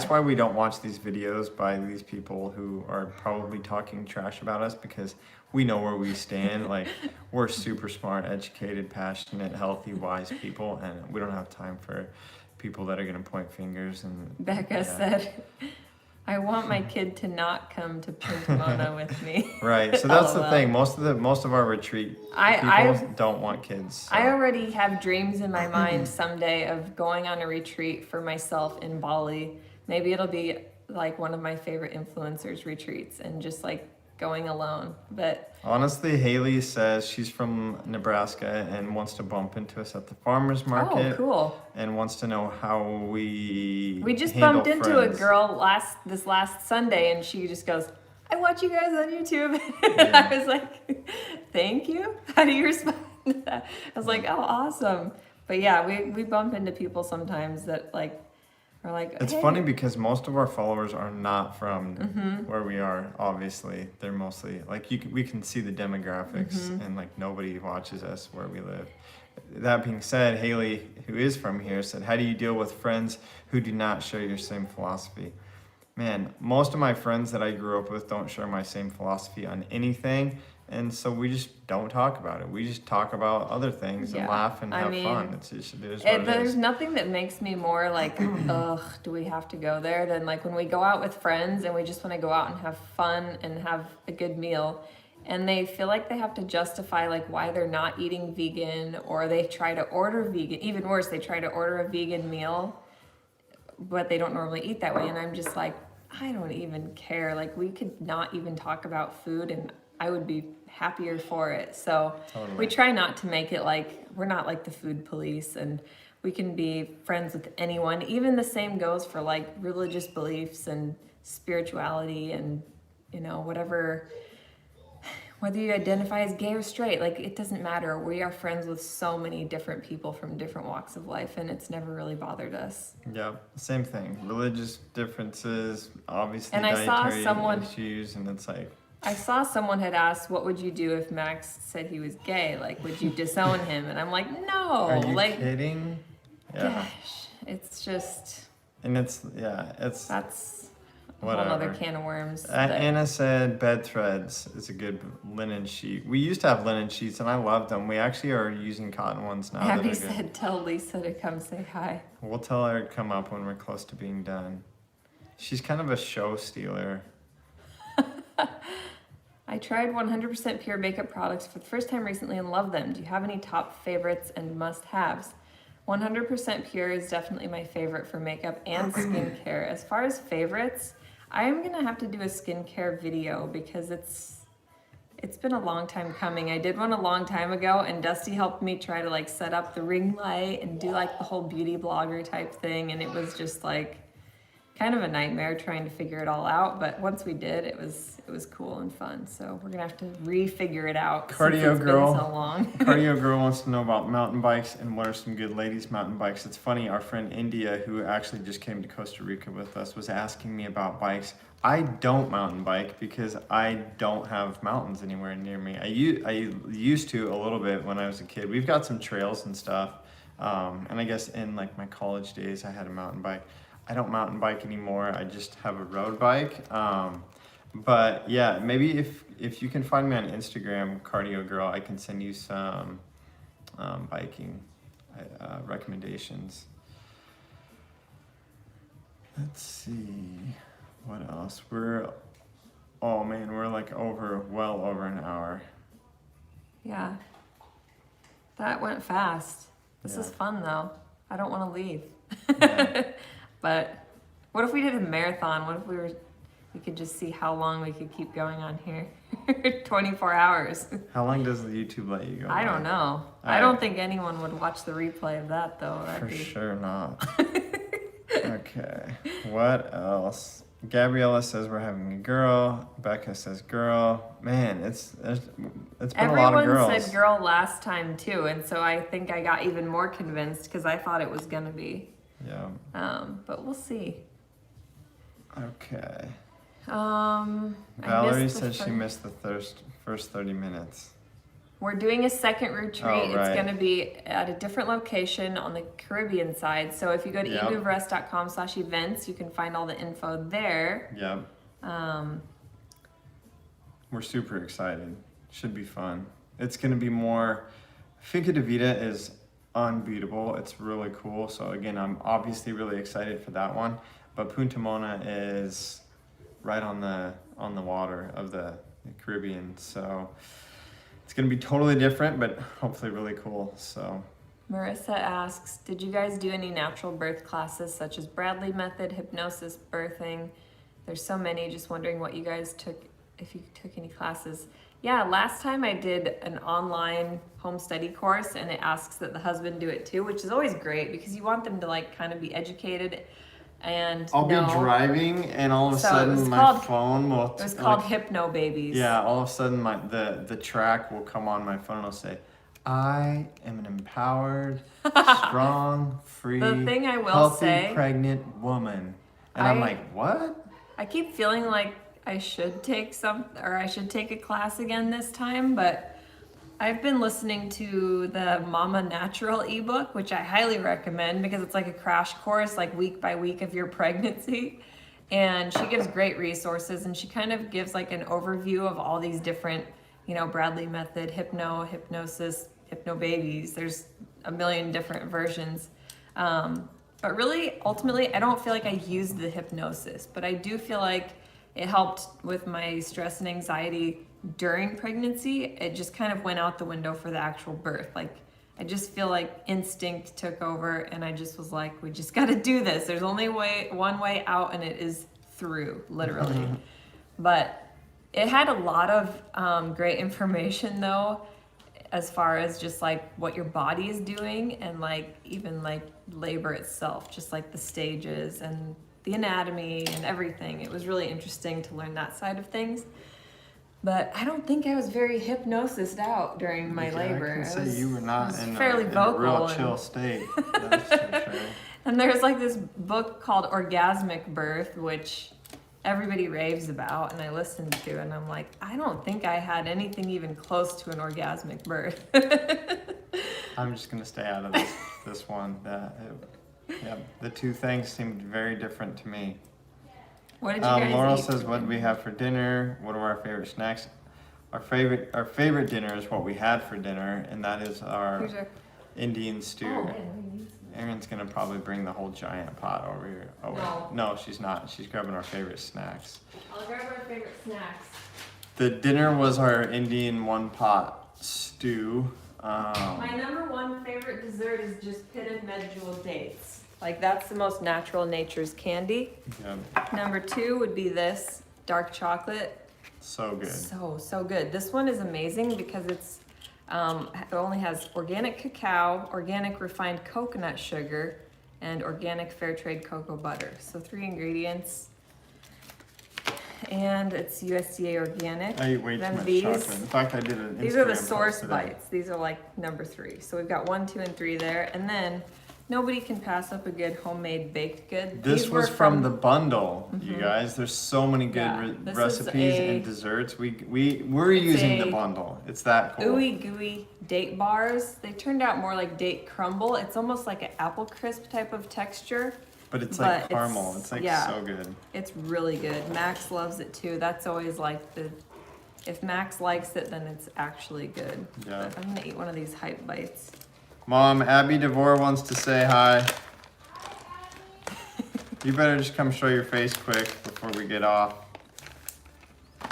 why we don't watch these videos by these people who are probably talking trash about us, because we know where we stand. Like, we're super smart, educated, passionate, healthy, wise people, and we don't have time for people that are going to point fingers. And Becca said, I want my kid to not come to Pintamona with me. Right. So that's the LOL. thing. Most of our retreat people don't want kids. So. I already have dreams in my mind someday of going on a retreat for myself in Bali. Maybe it'll be like one of my favorite influencers retreats, and just like going alone. But Honestly, Haley says she's from Nebraska and wants to bump into us at the farmer's market. oh, cool. And wants to know how we just handle bumped into friends. a girl this last Sunday, and she just goes, I watch you guys on YouTube. And I was like, thank you. How do you respond to that? I was like, oh, awesome. But yeah, we bump into people sometimes that like are like, It's hey. funny because most of our followers are not from where we are. Obviously, they're mostly like we can see the demographics, and like nobody watches us where we live. That being said, Haley, who is from here, said, how do you deal with friends who do not share your same philosophy? Man, most of my friends that I grew up with don't share my same philosophy on anything, and so we just don't talk about it. We just talk about other things and laugh and have fun. It is what it There's is. nothing that makes me more like, ugh, do we have to go there, than like when we go out with friends and we just want to go out and have fun and have a good meal, and they feel like they have to justify like why they're not eating vegan, or they try to order vegan. Even worse, they try to order a vegan meal, but they don't normally eat that way. And I'm just like, I don't even care. Like, we could not even talk about food and I would be happier for it. So we try not to make it like, we're not like the food police, and we can be friends with anyone. Even the same goes for like religious beliefs and spirituality and, you know, whatever whether you identify as gay or straight, like it doesn't matter. We are friends with so many different people from different walks of life, and it's never really bothered us. Yeah, same thing. Religious differences, obviously And I saw dietary someone- issues, and it's like, I saw someone had asked, what would you do if Max said he was gay? Like, would you disown him? And I'm like, no. are you like, kidding? Yeah. gosh, it's just, And it's that's a whatever. whole other can of worms. Anna said bed threads is a good linen sheet. We used to have linen sheets and I loved them. We actually are using cotton ones now. Abby that are good. said, tell Lisa to come say hi. We'll tell her to come up when we're close to being done. She's kind of a show stealer. I tried 100% pure makeup products for the first time recently and love them. Do you have any top favorites and must-haves? 100% pure is definitely my favorite for makeup and skincare. As far as favorites, I am gonna have to do a skincare video because it's been a long time coming. I did one a long time ago, and Dusty helped me try to like set up the ring light and do like the whole beauty blogger type thing, and it was just like kind of a nightmare trying to figure it all out. But once we did, it was cool and fun. So we're gonna have to refigure it out. Cardio since it's girl. been so long. Cardio girl wants to know about mountain bikes and what are some good ladies mountain bikes. It's funny, our friend India, who actually just came to Costa Rica with us, was asking me about bikes. I don't mountain bike because I don't have mountains anywhere near me. I used to a little bit when I was a kid. We've got some trails and stuff. And I guess in like my college days, I had a mountain bike. I don't mountain bike anymore. I just have a road bike. But yeah, maybe if you can find me on Instagram, Cardio Girl, I can send you some biking recommendations. Let's see, what else? Oh man, we're like well over an hour. Yeah, that went fast. This is Yeah. fun though. I don't want to leave. Yeah. But what if we did a marathon? What if we could just see how long we could keep going on here? 24 hours. How long does the YouTube let you go? I don't know. I don't think anyone would watch the replay of that though. For sure not. Okay, what else? Gabriella says we're having a girl. Becca says girl. Man, it's been a lot of girls. Everyone said girl last time too, and so I think I got even more convinced because I thought it was gonna be. Yeah. But we'll see. Okay. Valerie said she missed the first 30 minutes. We're doing a second retreat. Oh, right. It's going to be at a different location on the Caribbean side. So if you go to EatMoveRest.com/events, you can find all the info there. Yep. We're super excited. Should be fun. It's going to be more. Finca de Vida is unbeatable. It's really cool. So again, I'm obviously really excited for that one. But Punta Mona is right on the water of the Caribbean. So it's going to be totally different, but hopefully really cool. So Marissa asks, did you guys do any natural birth classes such as Bradley method, hypnosis, birthing? There's so many. Just wondering what you guys took, if you took any classes. Yeah, last time I did an online home study course, and it asks that the husband do it too, which is always great because you want them to like kind of be educated. And I'll be driving, and all of a sudden my phone will. It was called Hypno Babies. Yeah, all of a sudden the track will come on my phone and it'll say, "I am an empowered, strong, free, healthy, pregnant woman," and I'm like, "What?" I keep feeling like I should take a class again this time, but I've been listening to the Mama Natural ebook, which I highly recommend because it's like a crash course, like week by week of your pregnancy. And she gives great resources, and she kind of gives like an overview of all these different, Bradley method, hypnosis, hypno babies. There's a million different versions. But really, ultimately, I don't feel like I used the hypnosis, but I do feel like it helped with my stress and anxiety during pregnancy. It just kind of went out the window for the actual birth. Like, I just feel like instinct took over, and I just was like, we just got to do this. There's only one way out, and it is through, literally. But it had a lot of great information though, as far as just like what your body is doing, and like even like labor itself, just like the stages and the anatomy and everything. It was really interesting to learn that side of things. But I don't think I was very hypnosised out during my labor. I can I say you were not was in fairly a vocal real and- chill state. That's for sure. And there's like this book called Orgasmic Birth, which everybody raves about, and I listened to, and I'm like, I don't think I had anything even close to an orgasmic birth. I'm just gonna stay out of this one. Yeah, the two things seemed very different to me. What did you guys Laurel eat says, for "What do we dinner? have for dinner? What are our favorite snacks?" Our favorite dinner is what we had for dinner, and that is our Here's our- Indian stew. Oh, man, we need some. Erin's gonna probably bring the whole giant pot over here. Oh, No. no, she's not. She's grabbing our favorite snacks. I'll grab our favorite snacks. The dinner was our Indian one pot stew. My number one favorite dessert is just pitted medjool dates. Like, that's the most natural nature's candy. Yeah, Number two would be this dark chocolate. so good. So good. This one is amazing because it's it only has organic cacao, organic refined coconut sugar, and organic fair trade cocoa butter. So 3 ingredients. And it's USDA organic. I eat way too Then much these- chocolate. In fact, I did an These are the Instagram source post today. bites. These are like number 3. So we've got 1, 2, and 3 there. And then nobody can pass up a good homemade baked good. This These were was from the bundle, you Mhm. guys. There's so many good Yeah, this is recipes a- and desserts. We're It's using the a bundle. It's that cool. ooey gooey date bars. They turned out more like date crumble. It's almost like an apple crisp type of texture. But it's but like it's- caramel. It's like yeah. so good. It's really good. Max loves it too. That's always like if Max likes it, then it's actually good. Yeah. But I'm gonna eat one of these hype bites. Mom, Abby DeVore wants to say hi. You better just come show your face quick before we get off. Can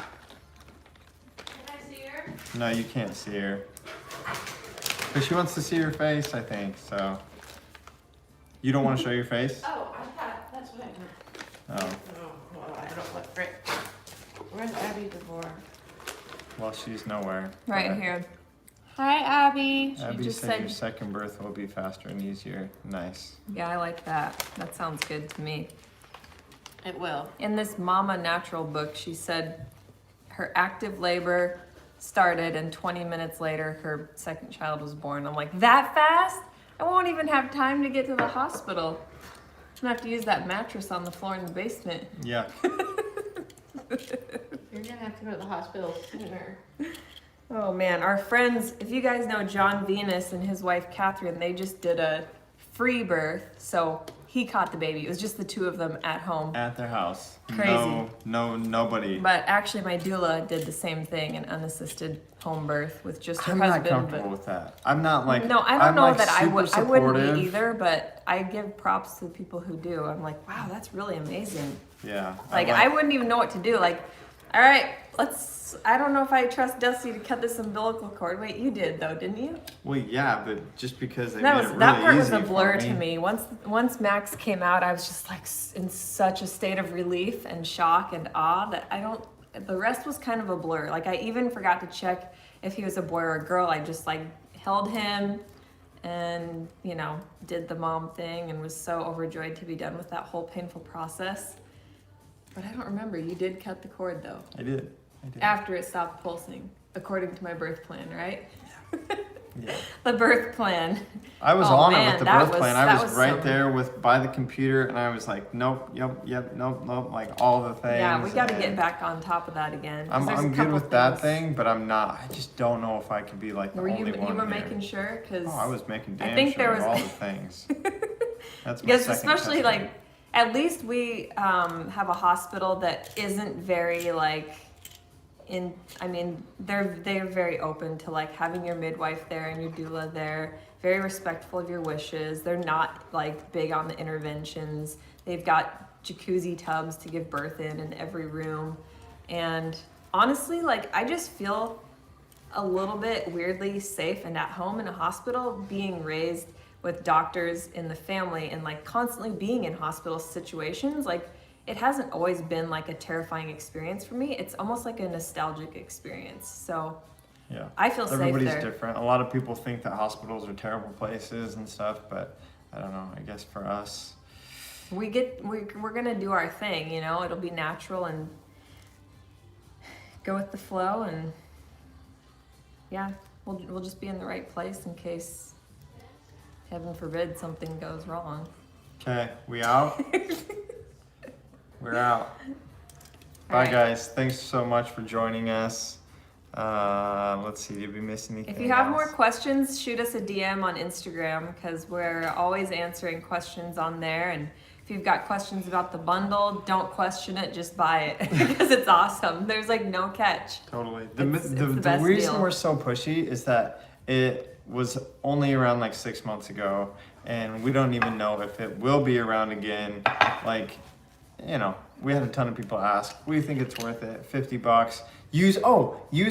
I see her? No, you can't see her. But she wants to see your face, I think, so. You don't want to show your face? Oh, I thought, that's what I meant. Oh, Oh, well, I don't look right. Where's Abby DeVore? well, she's nowhere. Right But here. Hi, Abby. She Abby just said your said, second birth will be faster and easier. Nice. yeah, I like that. That sounds good to me. It will. In this Mama Natural book, she said her active labor started and 20 minutes later her second child was born. I'm like, that fast? I won't even have time to get to the hospital. I'm gonna have to use that mattress on the floor in the basement. Yeah. You're gonna have to go to the hospital sooner. Oh man, our friends, if you guys know John Venus and his wife Catherine, they just did a free birth. So he caught the baby. It was just the two of them at home. At their house. Crazy. Nobody. But actually, my doula did the same thing, an unassisted home birth with just her I'm not husband. comfortable with that. I'm not like. No, I don't I'm know like that I would. super I wouldn't supportive. be either, but I give props to the people who do. I'm like, wow, that's really amazing. Yeah. Like, I wouldn't even know what to do. Like, all right, let's. I don't know if I trust Dusty to cut this umbilical cord. Wait, you did though, didn't you? Well, yeah, but just because they That made was it really that part was easy a blur for to me. Once Max came out, I was just like in such a state of relief and shock and awe that I don't. The rest was kind of a blur. Like, I even forgot to check if he was a boy or a girl. I just like held him and, you know, did the mom thing and was so overjoyed to be done with that whole painful process. But I don't remember. You did cut the cord though, I did. after it stopped pulsing, according to my birth plan, right? Yeah. The birth plan. I was Oh, on it man, with the that birth was- plan. I that was was right some- there by the computer, and I was like, nope, yep, nope, like all the things. Yeah, we got to get and back on top of that again. 'cause I'm there's a good couple with that things. thing, but I'm not. I just don't know if I could be like the Were only you one were here. making sure? Because Oh, I was making damn think sure there of was- all the things. That's my because second especially testament. like at least we have a hospital that isn't very like I mean they're very open to like having your midwife there and your doula there, very respectful of your wishes. They're not like big on the interventions. They've got jacuzzi tubs to give birth in every room, and honestly, like I just feel a little bit weirdly safe and at home in a hospital, being raised with doctors in the family and like constantly being in hospital situations. Like, it hasn't always been like a terrifying experience for me. It's almost like a nostalgic experience. So Yeah. I feel safe Everybody's there. different. A lot of people think that hospitals are terrible places and stuff, but I don't know. I guess for us, We're gonna do our thing, you know. It'll be natural and go with the flow, and yeah, we'll just be in the right place in case, heaven forbid, something goes wrong. Okay, we out? We're out. Bye, Alright. guys. Thanks so much for joining us. Let's see, did we miss anything If you have else? more questions, shoot us a DM on Instagram, because we're always answering questions on there. And if you've got questions about the bundle, don't question it, just buy it because it's awesome. There's like no catch. Totally. It's the The best reason deal. we're so pushy is that it was only around like 6 months ago, and we don't even know if it will be around again. Like, you know, we had a ton of people ask, we think it's worth it, $50. Use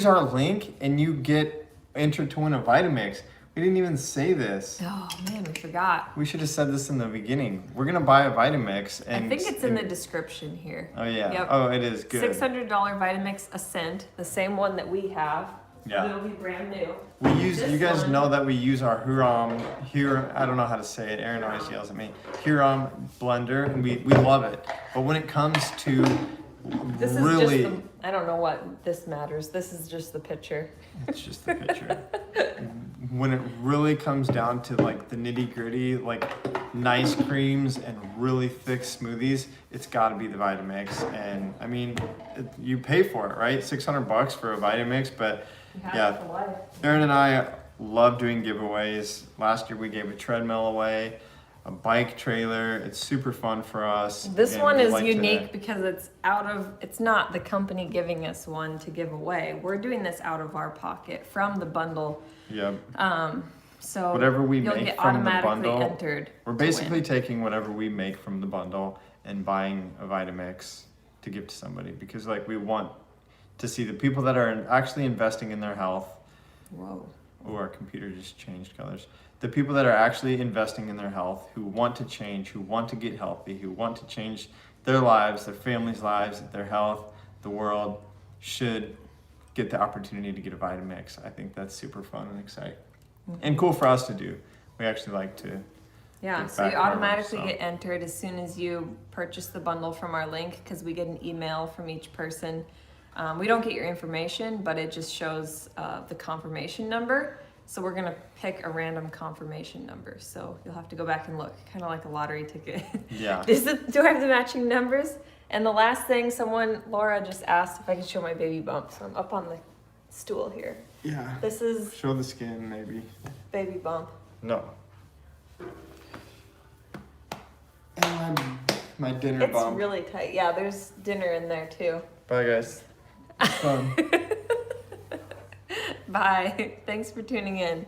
our link and you get entered to win a Vitamix. We didn't even say this. Oh man, we forgot. We should have said this in the beginning. We're gonna buy a Vitamix, and I think it's in the description here. Oh yeah. Yep. Oh, it is good. $600 Vitamix Ascent, the same one that we have. Yeah. It'll be brand new. We use. This You guys one- know that we use our I don't know how to say it. Erin always yells at me. Huron blender, and we love it. But when it comes to This is really, just I don't know what this matters. This is just the picture. it's just the picture. When it really comes down to like the nitty gritty, like nice creams and really thick smoothies, it's got to be the Vitamix. And I mean, you pay for it, right? $600 for a Vitamix, but You have yeah. it for life. Erin and I love doing giveaways. Last year we gave a treadmill away, a bike trailer. It's super fun for us. This And one we is like to- unique because it's not the company giving us one to give away. We're doing this out of our pocket from the bundle. Yep. So Whatever we you'll make get from the automatically bundle, entered. We're to basically win. taking whatever we make from the bundle and buying a Vitamix to give to somebody, because like we want to see the people that are actually investing in their health. Whoa. Oh, our computer just changed colors. The people that are actually investing in their health, who want to change, who want to get healthy, who want to change their lives, their families' lives, their health, the world, should get the opportunity to get a Vitamix. I think that's super fun and exciting. And cool for us to do. We actually like to. Yeah, Get so you back coverage, automatically so. get entered as soon as you purchase the bundle from our link, because we get an email from each person. We don't get your information, but it just shows the confirmation number. So we're gonna pick a random confirmation number. So you'll have to go back and look, kind of like a lottery ticket. Yeah. Do I have the matching numbers? And the last thing, Laura just asked if I could show my baby bump. So I'm up on the stool here. Yeah. This is Show the skin, maybe. baby bump. No. And my dinner It's bump. really tight. Yeah, there's dinner in there too. Bye, guys. It's fun. Bye. Thanks for tuning in.